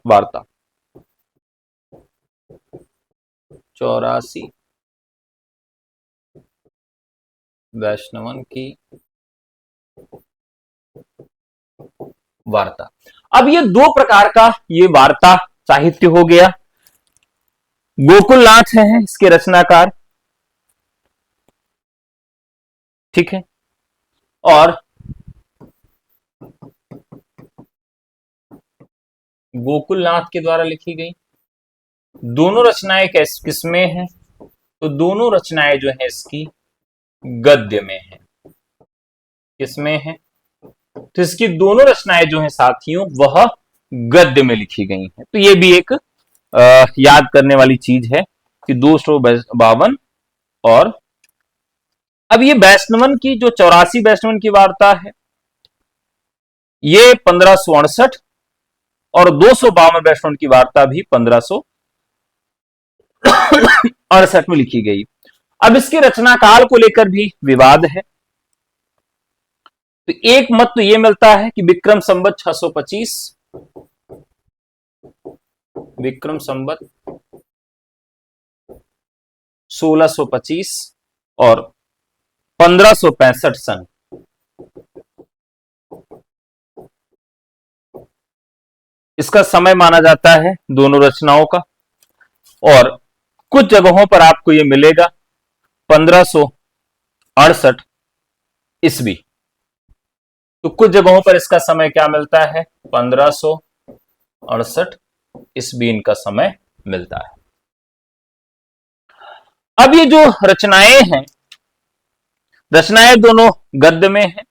वार्ता। 84 वैष्णवन की वार्ता। अब ये दो प्रकार का ये वार्ता साहित्य हो गया। गोकुलनाथ है इसके रचनाकार, ठीक है, और गोकुलनाथ के द्वारा लिखी गई। दोनों रचनाएं किसमें हैं? तो दोनों रचनाएं जो है इसकी गद्य में है। किसमें है? तो इसकी दोनों रचनाएं जो है साथियों वह गद्य में लिखी गई हैं। तो ये भी एक याद करने वाली चीज है कि 252 और अब ये वैष्णवन की जो 84 वैष्णवन की वार्ता है ये 1568 और 252 वैष्णवन की वार्ता भी 1568 में लिखी गई। अब इसके रचना काल को लेकर भी विवाद है। तो एक मत तो यह मिलता है कि विक्रम संवत 625, विक्रम संवत 1625 और 1565 सन, इसका समय माना जाता है दोनों रचनाओं का। और कुछ जगहों पर आपको यह मिलेगा 1568 ईस्वी। तो कुछ जगहों पर इसका समय क्या मिलता है? 1568 ईस्वी इनका समय मिलता है। अब ये जो रचनाएं हैं, रचनाएं दोनों गद्य में हैं।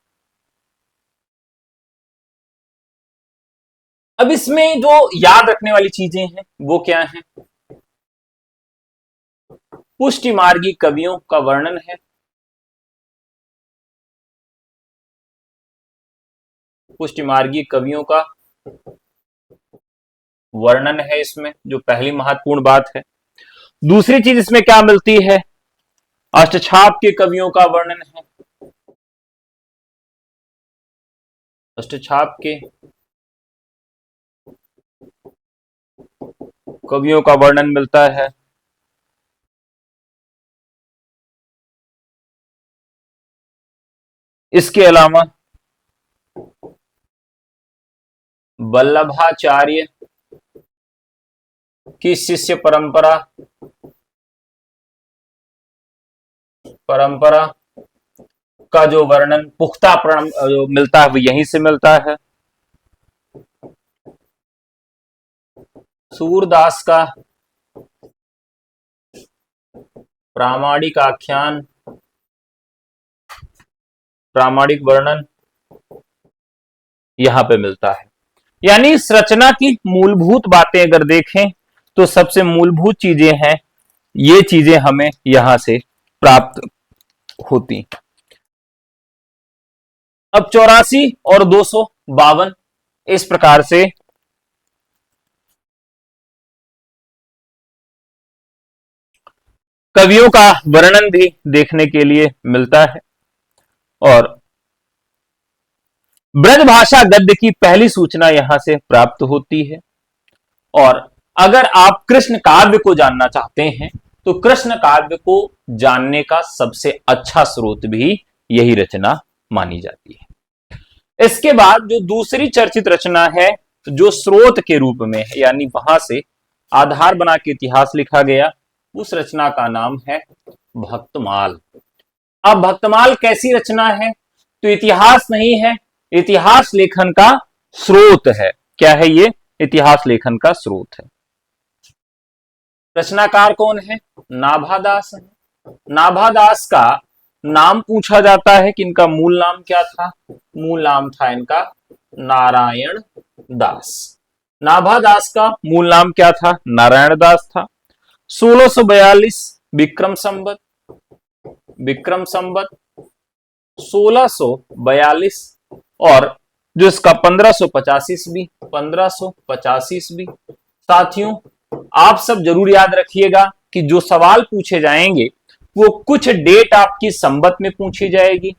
अब इसमें जो याद रखने वाली चीजें हैं वो क्या हैं? पुष्टि मार्गी कवियों का वर्णन है, पुष्टिमार्गी कवियों का वर्णन है इसमें, जो पहली महत्वपूर्ण बात है। दूसरी चीज इसमें क्या मिलती है, अष्टछाप के कवियों का वर्णन है। अष्टछाप के कवियों का वर्णन मिलता है। इसके अलावा वल्लभाचार्य की शिष्य परंपरा का जो वर्णन पुख्ता जो मिलता है वो यहीं से मिलता है। सूरदास का प्रामाणिक आख्यान, प्रामाणिक वर्णन यहां पे मिलता है। यानी इस रचना की मूलभूत बातें अगर देखें तो सबसे मूलभूत चीजें हैं, ये चीजें हमें यहां से प्राप्त होती। अब 84 और 252 इस प्रकार से कवियों का वर्णन भी देखने के लिए मिलता है। और ब्रज भाषा गद्य की पहली सूचना यहां से प्राप्त होती है। और अगर आप कृष्ण काव्य को जानना चाहते हैं तो कृष्ण काव्य को जानने का सबसे अच्छा स्रोत भी यही रचना मानी जाती है। इसके बाद जो दूसरी चर्चित रचना है जो स्रोत के रूप में है, यानी वहां से आधार बना के इतिहास लिखा गया, उस रचना का नाम है भक्तमाल। अब भक्तमाल कैसी रचना है, तो इतिहास नहीं है, इतिहास लेखन का स्रोत है। क्या है ये, इतिहास लेखन का स्रोत है। रचनाकार कौन है, नाभादास है। नाभादास का नाम पूछा जाता है कि इनका मूल नाम क्या था, मूल नाम था इनका नारायण दास। नाभादास का मूल नाम क्या था, नारायण दास था। 1642 विक्रम संवत 1642 और जो इसका 1585 ईस्वी। साथियों आप सब जरूर याद रखिएगा कि जो सवाल पूछे जाएंगे वो कुछ डेट आपकी संवत में पूछी जाएगी,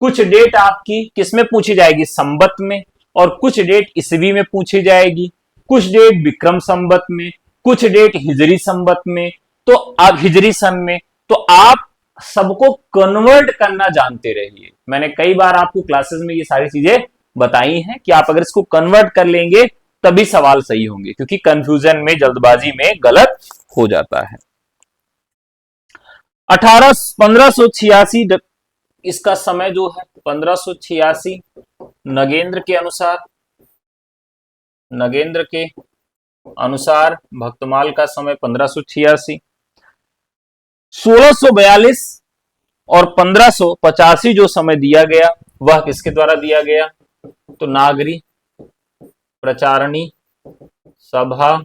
कुछ डेट आपकी किसमें पूछी जाएगी, संवत में, और कुछ डेट ईस्वी में पूछी जाएगी, कुछ डेट विक्रम संवत में, कुछ डेट हिजरी संवत में, तो आप हिजरी सन में। तो आप सबको कन्वर्ट करना जानते रहिए। मैंने कई बार आपको क्लासेस में ये सारी चीजें बताई हैं कि आप अगर इसको कन्वर्ट कर लेंगे तभी सवाल सही होंगे, क्योंकि कंफ्यूजन में, जल्दबाजी में गलत हो जाता है। 1586 इसका समय जो है 1586 नगेंद्र के अनुसार भक्तमाल का समय 1586। 1642 और 1585 जो समय दिया गया वह किसके द्वारा दिया गया, तो नागरी प्रचारणी सभा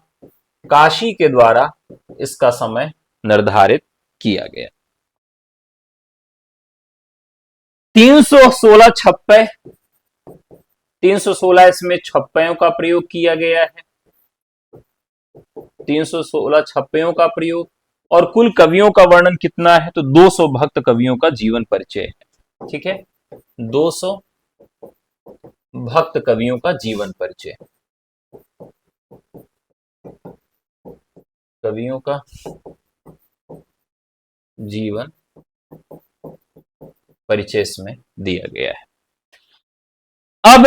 काशी के द्वारा इसका समय निर्धारित किया गया। 316 छप्पे, 316 इसमें छप्पयों का प्रयोग किया गया है, 316 छप्पयों का प्रयोग। और कुल कवियों का वर्णन कितना है, तो 200 भक्त कवियों का जीवन परिचय है। ठीक है, 200 भक्त कवियों का जीवन परिचय, कवियों का जीवन परिचय इसमें दिया गया है। अब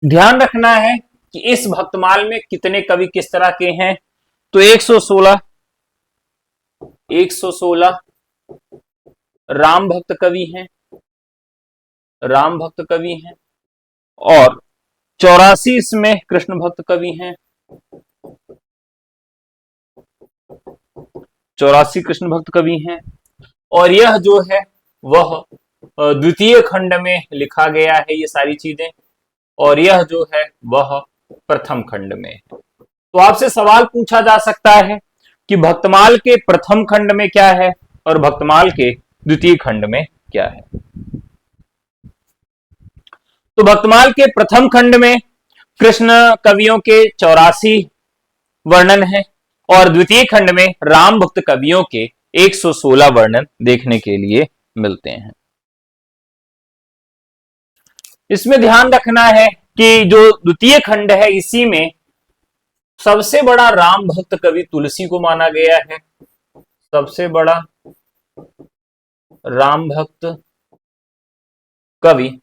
ध्यान रखना है कि इस भक्तमाल में कितने कवि किस तरह के हैं, तो 116 राम भक्त कवि हैं, राम भक्त कवि हैं, और 84 इसमें कृष्ण भक्त कवि हैं, 84 कृष्ण भक्त कवि हैं। और यह जो है वह द्वितीय खंड में लिखा गया है ये सारी चीजें, और यह जो है वह प्रथम खंड में है। तो आपसे सवाल पूछा जा सकता है कि भक्तमाल के प्रथम खंड में क्या है और भक्तमाल के द्वितीय खंड में क्या है। तो भक्तमाल के प्रथम खंड में कृष्ण कवियों के 84 वर्णन है और द्वितीय खंड में राम भक्त कवियों के 116 वर्णन देखने के लिए मिलते हैं। इसमें ध्यान रखना है कि जो द्वितीय खंड है इसी में सबसे बड़ा राम भक्त कवि तुलसी को माना गया है। सबसे बड़ा राम भक्त कवि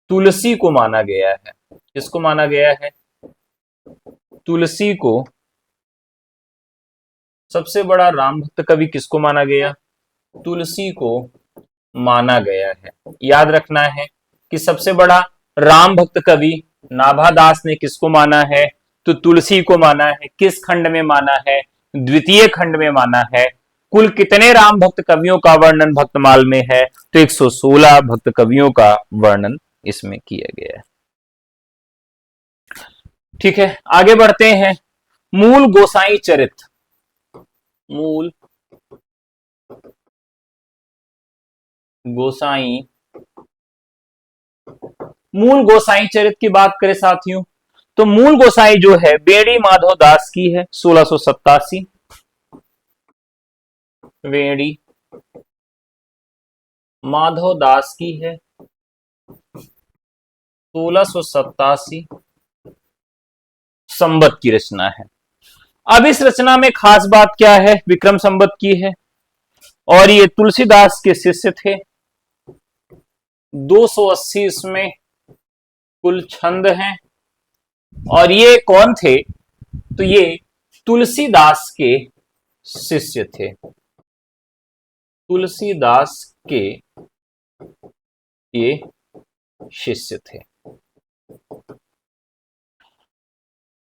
तुलसी को माना गया है। किसको माना गया है? तुलसी को सबसे बड़ा राम भक्त कवि किसको माना गया? तुलसी को माना गया है। याद रखना है कि सबसे बड़ा राम भक्त कवि नाभादास ने किसको माना है? तो तुलसी को माना है। किस खंड में माना है? द्वितीय खंड में माना है। कुल कितने राम भक्त कवियों का वर्णन भक्तमाल में है? तो 116 भक्त कवियों का वर्णन इसमें किया गया है। ठीक है, आगे बढ़ते हैं। मूल गोसाई चरित। मूल गोसाई मूल गोसाई चरित की बात करें साथियों, तो मूल गोसाई जो है बेड़ी माधव दास की है। 1687 बेड़ी माधव दास की है। 1687 संवत की रचना है। अब इस रचना में खास बात क्या है? विक्रम संवत की है और ये तुलसीदास के शिष्य थे। 280 इसमें कुल छंद हैं और ये कौन थे? तो ये तुलसीदास के शिष्य थे। तुलसीदास के ये शिष्य थे।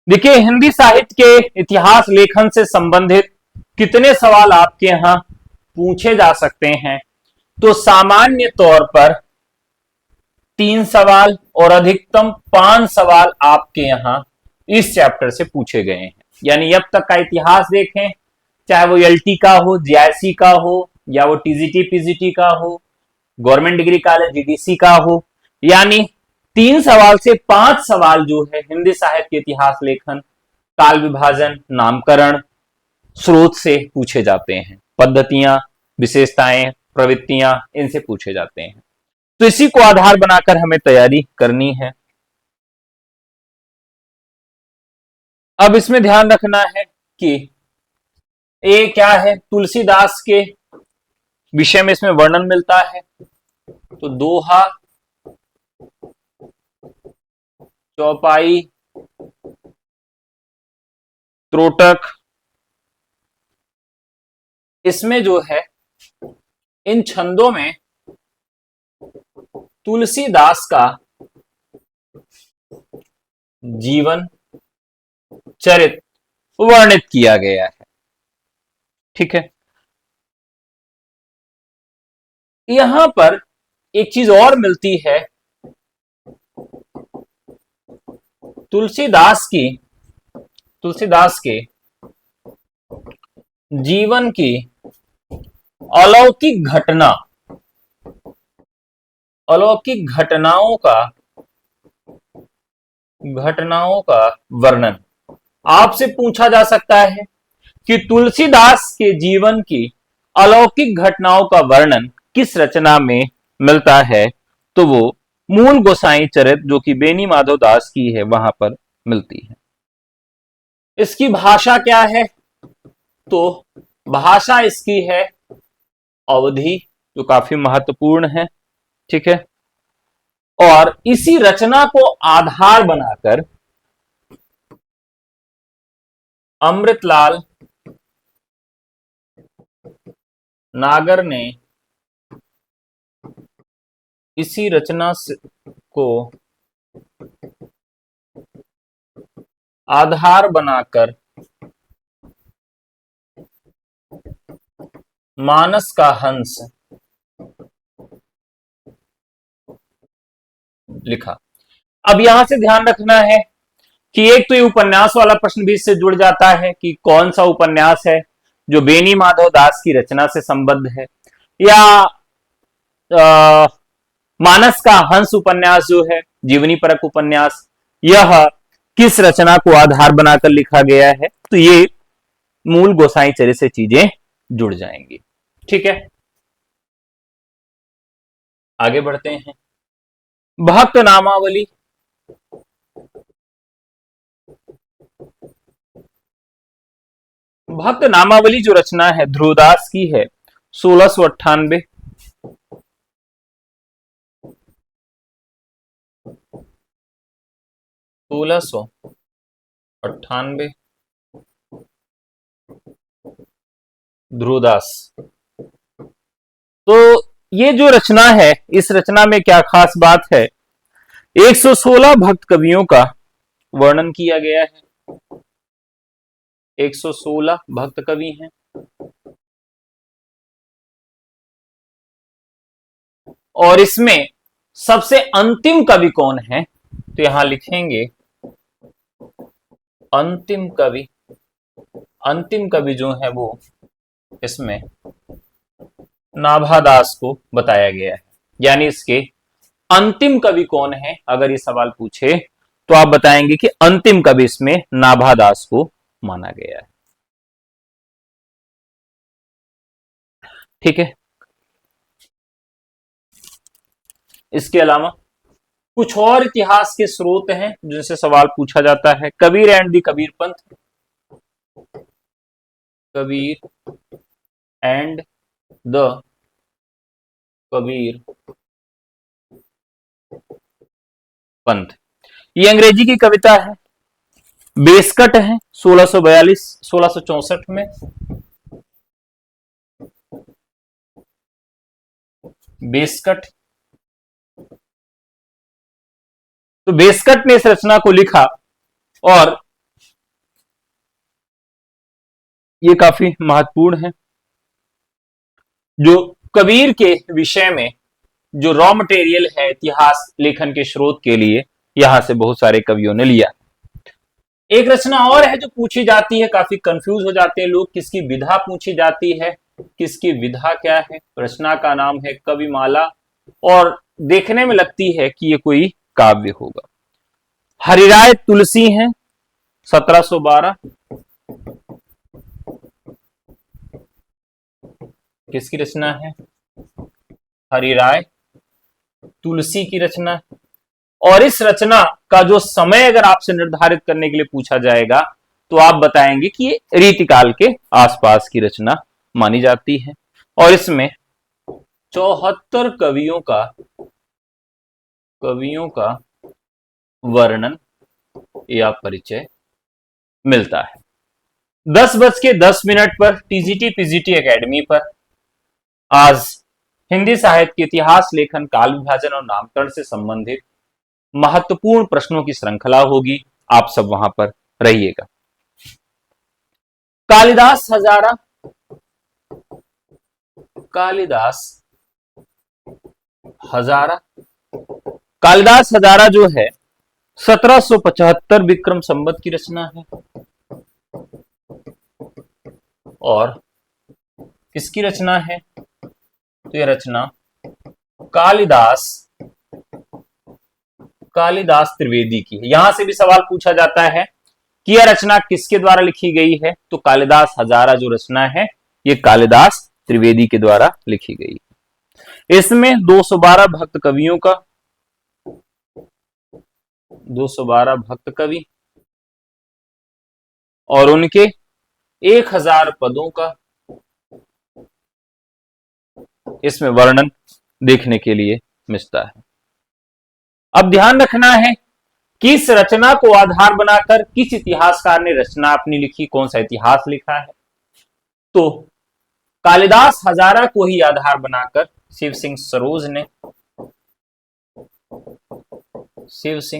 देखिए, हिंदी साहित्य के इतिहास लेखन से संबंधित कितने सवाल आपके यहां पूछे जा सकते हैं? तो सामान्य तौर पर 3 सवाल और अधिकतम 5 सवाल आपके यहां इस चैप्टर से पूछे गए हैं। यानी अब तक का इतिहास देखें, चाहे वो एलटी का हो, जीआईसी का हो, या वो टीजीटी पीजीटी का हो, गवर्नमेंट डिग्री कॉलेज जीडीसी का हो, यानी 3 सवाल से 5 सवाल जो है हिंदी साहित्य के इतिहास लेखन, काल विभाजन, नामकरण, स्रोत से पूछे जाते हैं। पद्धतियां, विशेषताएं, प्रवृत्तियां, इनसे पूछे जाते हैं। तो इसी को आधार बनाकर हमें तैयारी करनी है। अब इसमें ध्यान रखना है कि ये क्या है? तुलसीदास के विषय में इसमें वर्णन मिलता है। तो दोहा, चौपाई, त्रोटक, इसमें जो है इन छंदों में तुलसीदास का जीवन चरित वर्णित किया गया है। ठीक है, यहां पर एक चीज और मिलती है। तुलसीदास के जीवन की अलौकिक घटनाओं का वर्णन आपसे पूछा जा सकता है कि तुलसीदास के जीवन की अलौकिक घटनाओं का वर्णन किस रचना में मिलता है? तो वो मूल गोसाई चरित, जो कि बेनी माधव दास की है, वहां पर मिलती है। इसकी भाषा क्या है? तो भाषा इसकी है अवधी, जो काफी महत्वपूर्ण है। ठीक है, और इसी रचना को आधार बनाकर अमृतलाल नागर ने इसी रचना को आधार बनाकर मानस का हंस लिखा। अब यहां से ध्यान रखना है कि एक तो ये उपन्यास वाला प्रश्न भी इससे जुड़ जाता है कि कौन सा उपन्यास है जो बेनी माधव दास की रचना से संबद्ध है, या मानस का हंस उपन्यास जो है, जीवनी परक उपन्यास, यह किस रचना को आधार बनाकर लिखा गया है? तो ये मूल गोसाई चरित से चीजें जुड़ जाएंगी। ठीक है, आगे बढ़ते हैं। भक्त नामावली, भक्त नामावली जो रचना है ध्रुवदास की है, 1698, 1698 ध्रुवदास। तो ये जो रचना है, इस रचना में क्या खास बात है? 116 भक्त कवियों का वर्णन किया गया है। 116 भक्त कवि हैं, और इसमें सबसे अंतिम कवि कौन है? तो यहां लिखेंगे अंतिम कवि। अंतिम कवि जो है वो इसमें नाभादास को बताया गया है। यानी इसके अंतिम कवि कौन है, अगर ये सवाल पूछे तो आप बताएंगे कि अंतिम कवि इसमें नाभादास को माना गया है। ठीक है, इसके अलावा कुछ और इतिहास के स्रोत हैं जिनसे सवाल पूछा जाता है। Kabir and the Kabir Panth, Kabir and the Kabir Panth, ये अंग्रेजी की कविता है, बेसकट है 1642 1664 में। बेसकट, तो बेसकट ने इस रचना को लिखा, और ये काफी महत्वपूर्ण है। जो कबीर के विषय में जो रॉ मटेरियल है इतिहास लेखन के स्रोत के लिए, यहां से बहुत सारे कवियों ने लिया। एक रचना और है जो पूछी जाती है, काफी कंफ्यूज हो जाते हैं लोग, किसकी विधा पूछी जाती है। किसकी विधा क्या है? रचना का नाम है कविमाला, और देखने में लगती है कि ये कोई काव्य होगा। हरिराय तुलसी हैं, 1712, किसकी रचना है? हरिराय तुलसी की रचना। और इस रचना का जो समय अगर आपसे निर्धारित करने के लिए पूछा जाएगा तो आप बताएंगे कि ये रीतिकाल के आसपास की रचना मानी जाती है, और इसमें 74 कवियों का वर्णन या परिचय मिलता है। 10:10 पर टीजीटी पीजीटी एकेडमी पर आज हिंदी साहित्य के इतिहास लेखन, काल विभाजन और नामकरण से संबंधित महत्वपूर्ण प्रश्नों की श्रृंखला होगी। आप सब वहां पर रहिएगा। कालिदास हजारा, कालिदास हजारा, कालिदास हजारा जो है 1775 विक्रम संवत की रचना है, और किसकी रचना है? तो यह रचना कालिदास त्रिवेदी की है। यहां से भी सवाल पूछा जाता है कि यह रचना किसके द्वारा लिखी गई है? तो कालिदास हजारा जो रचना है ये कालिदास त्रिवेदी के द्वारा लिखी गई है। इसमें 212 भक्त कवियों का, 212 भक्त कवि और उनके 1000 पदों का इसमें वर्णन देखने के लिए मिलता है। अब ध्यान रखना है कि इस रचना को आधार बनाकर किस इतिहासकार ने रचना अपनी लिखी, कौन सा इतिहास लिखा है। तो कालिदास हजारा को ही आधार बनाकर शिव सिंह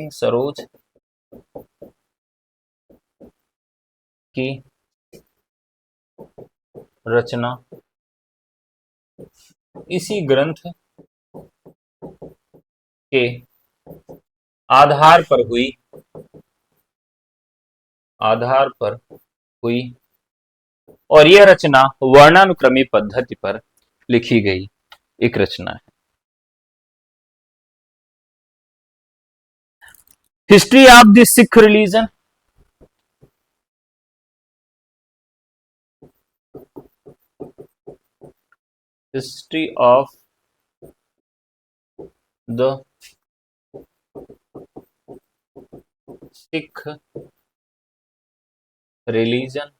सरोज की रचना इसी ग्रंथ के आधार पर हुई, और यह रचना वर्णानुक्रमी पद्धति पर लिखी गई एक रचना है। History of the Sikh religion, history of the Sikh religion.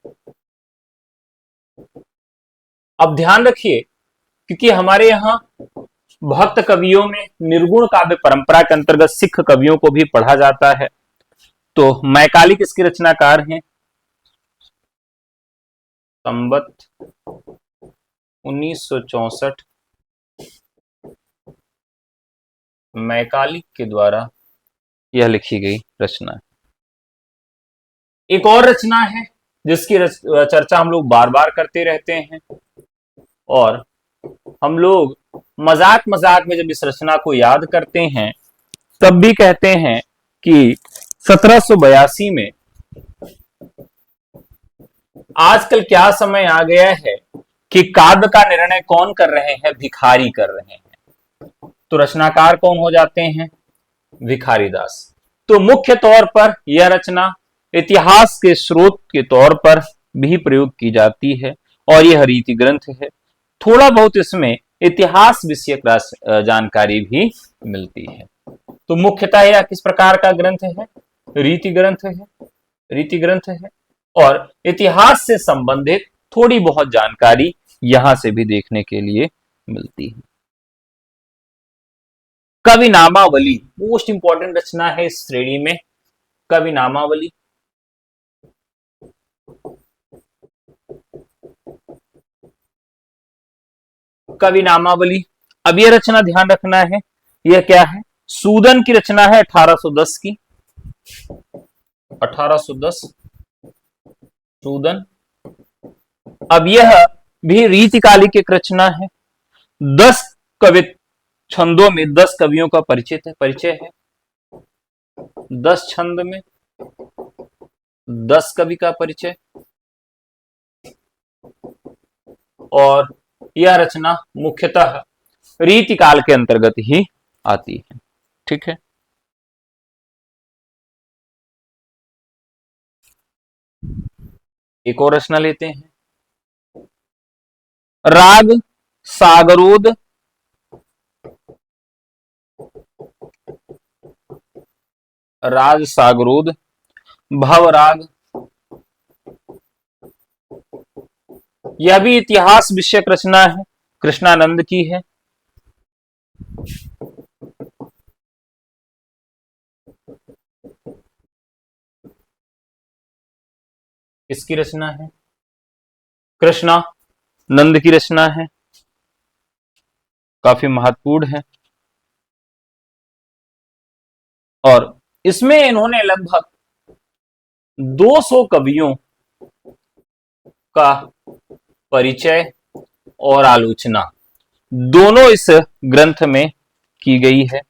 अब ध्यान रखिए, क्योंकि हमारे यहां भक्त कवियों में निर्गुण काव्य परंपरा के अंतर्गत सिख कवियों को भी पढ़ा जाता है। तो मैकाली किसके रचनाकार हैं? संवत 1964 मैकाली के द्वारा यह लिखी गई रचना है। एक और रचना है जिसकी चर्चा हम लोग बार बार करते रहते हैं, और हम लोग मजाक मजाक में जब इस रचना को याद करते हैं तब भी कहते हैं कि 1782 में आजकल क्या समय आ गया है कि काव्य का निर्णय कौन कर रहे हैं? भिखारी कर रहे हैं। तो रचनाकार कौन हो जाते हैं? भिखारी दास। तो मुख्य तौर पर यह रचना इतिहास के स्रोत के तौर पर भी प्रयोग की जाती है और यह रीति ग्रंथ है। थोड़ा बहुत इसमें इतिहास विषयक जानकारी भी मिलती है। तो मुख्यतः यह किस प्रकार का ग्रंथ है? रीति ग्रंथ है। रीति ग्रंथ है और इतिहास से संबंधित थोड़ी बहुत जानकारी यहां से भी देखने के लिए मिलती है। कवि नामावली मोस्ट इंपॉर्टेंट रचना है इस श्रेणी में। कवि नामावली, कवि नामावली। अब यह रचना ध्यान रखना है, यह क्या है? सूदन की रचना है 1810 की। 1810 सूदन। अब यह भी रीतिकालिक एक रचना है। 10 कवि छंदों में 10 कवियों का परिचय है। 10 छंद में 10 कवि का परिचय, और यह रचना मुख्यतः रीतिकाल के अंतर्गत ही आती है। ठीक है। एक और रचना लेते हैं, राग सागरोद। राग सागरोद, भवराग। यह भी इतिहास विषयक रचना है, कृष्णानंद की है। किसकी रचना है? कृष्णा नंद की रचना है, काफी महत्वपूर्ण है। और इसमें इन्होंने लगभग 200 कवियों का परिचय और आलोचना दोनों इस ग्रंथ में की गई है।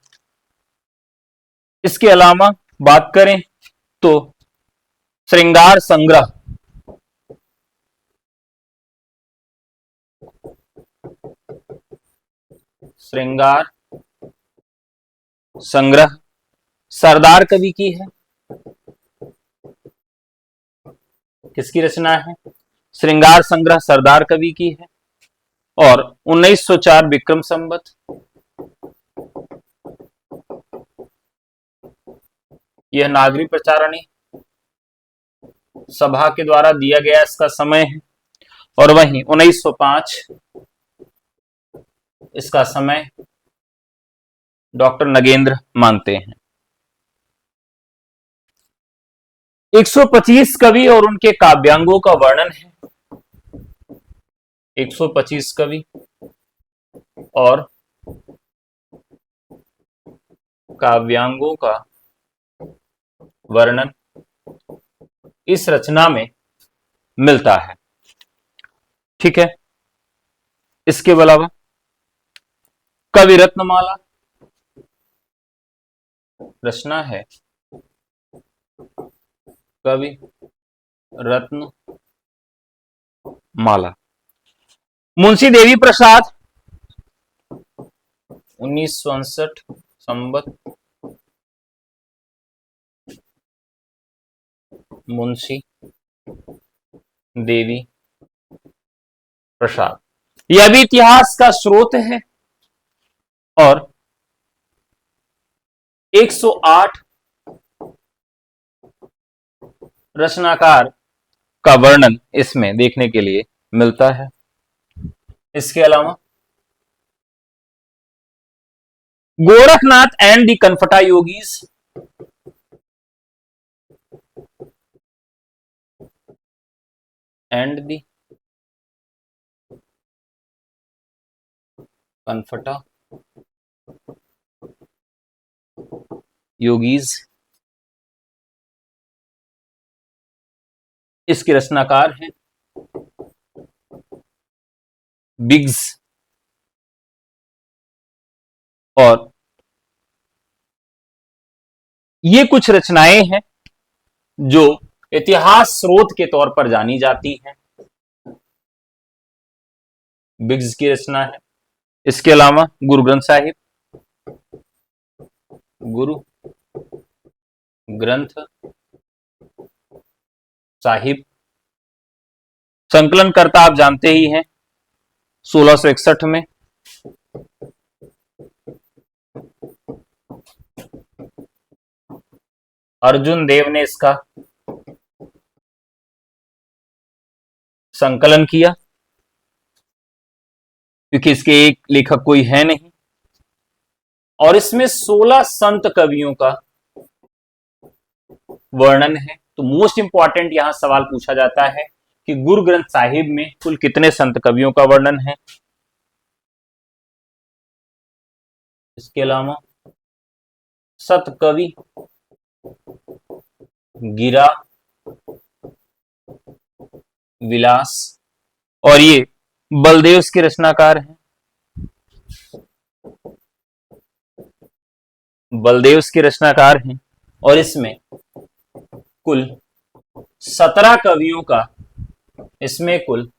इसके अलावा बात करें तो श्रृंगार संग्रह, श्रृंगार संग्रह सरदार कवि की है। किसकी रचना है? श्रृंगार संग्रह सरदार कवि की है। और 1904 विक्रम संवत। यह नागरिक प्रचारणी सभा के द्वारा दिया गया इसका समय है। और वहीं 1905 इसका समय डॉक्टर नगेंद्र मानते हैं। 125 कवि और उनके काव्यांगों का वर्णन है। 125 कवि और काव्यांगों का वर्णन इस रचना में मिलता है। ठीक है। इसके अलावा कवि रत्नमाला रचना है, कवि रत्न माला। मुंशी देवी प्रसाद 1959 संवत मुंशी देवी प्रसाद। यह भी इतिहास का स्रोत है और 108 रचनाकार का वर्णन इसमें देखने के लिए मिलता है। इसके अलावा Gorakhnath and the Kanphata Yogis, and the Kanphata Yogis, इसके रचनाकार हैं बिग्स और ये कुछ रचनाएं हैं जो इतिहास स्रोत के तौर पर जानी जाती हैं। बिग्स की रचना है। इसके अलावा गुरु ग्रंथ साहिब, गुरु ग्रंथ साहिब, संकलनकर्ता आप जानते ही हैं 1661 में। अर्जुन देव ने इसका संकलन किया क्योंकि इसके एक लेखक कोई है नहीं, और इसमें 16 संत कवियों का वर्णन है। तो मोस्ट इंपॉर्टेंट यहां सवाल पूछा जाता है कि गुरु ग्रंथ साहिब में कुल कितने संत कवियों का वर्णन है। इसके अलावा सतकवि गिरा विलास, और ये बलदेव के रचनाकार हैं। बलदेव के रचनाकार हैं और इसमें कुल 17 कवियों का, इसमें कुल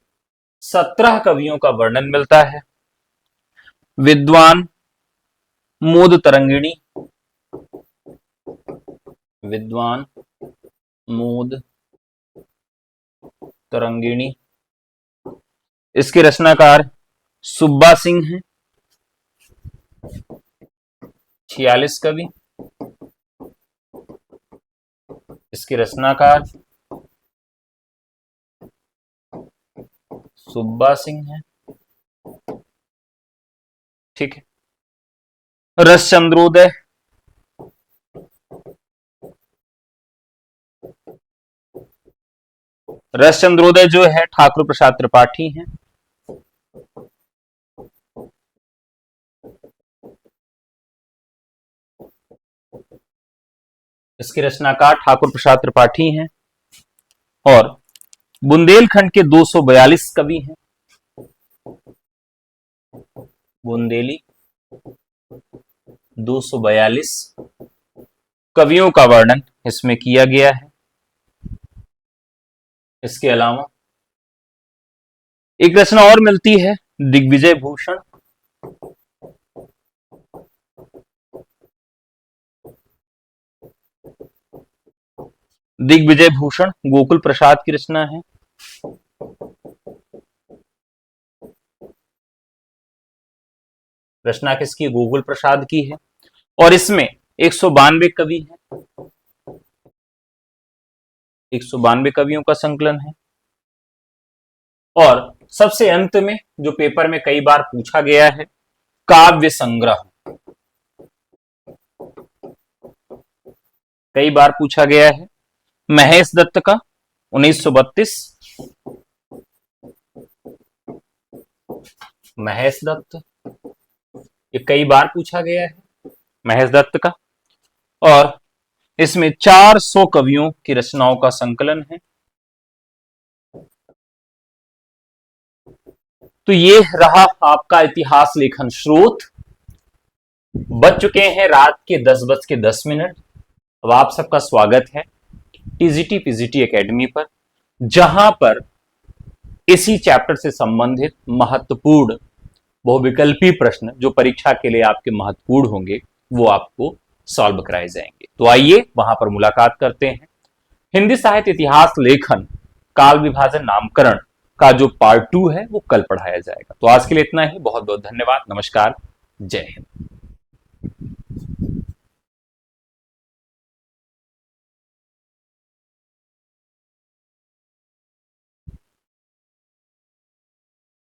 17 कवियों का वर्णन मिलता है। विद्वान मोद तरंगिणी, विद्वान मोद तरंगिणी, इसके रचनाकार सुब्बा सिंह हैं। 46 कवि, इसके रचनाकार सुब्बा सिंह हैं। ठीक है। रसचंद्रोदय, रसचंद्रोदय जो है ठाकुर प्रसाद त्रिपाठी हैं। इसके रचनाकार ठाकुर प्रसाद त्रिपाठी हैं और बुंदेलखंड के 242 कवि हैं। बुंदेली 242 कवियों का वर्णन इसमें किया गया है। इसके अलावा एक रचना और मिलती है दिग्विजय भूषण, दिग्विजय भूषण गोकुल प्रसाद की रचना है। रचना किसकी? गोकुल प्रसाद की है और इसमें 192 कवि हैं। 192 कवियों का संकलन है। और सबसे अंत में जो पेपर में कई बार पूछा गया है, काव्य संग्रह, कई बार पूछा गया है। महेश दत्त का 1932, महेश दत्त, ये कई बार पूछा गया है महेश दत्त का, और इसमें 400 कवियों की रचनाओं का संकलन है। तो ये रहा आपका इतिहास लेखन स्रोत। बज चुके हैं रात के 10:10। अब आप सबका स्वागत है टीजीटी पीजीटी एकेडमी पर, जहां पर इसी चैप्टर से संबंधित महत्वपूर्ण बहुविकल्पी प्रश्न जो परीक्षा के लिए आपके महत्वपूर्ण होंगे वो आपको सॉल्व कराए जाएंगे। तो आइए वहां पर मुलाकात करते हैं। हिंदी साहित्य इतिहास लेखन काल विभाजन नामकरण का जो पार्ट 2 है वो कल पढ़ाया जाएगा। तो आज के लिए इतना ही। बहुत बहुत धन्यवाद। नमस्कार। जय हिंद।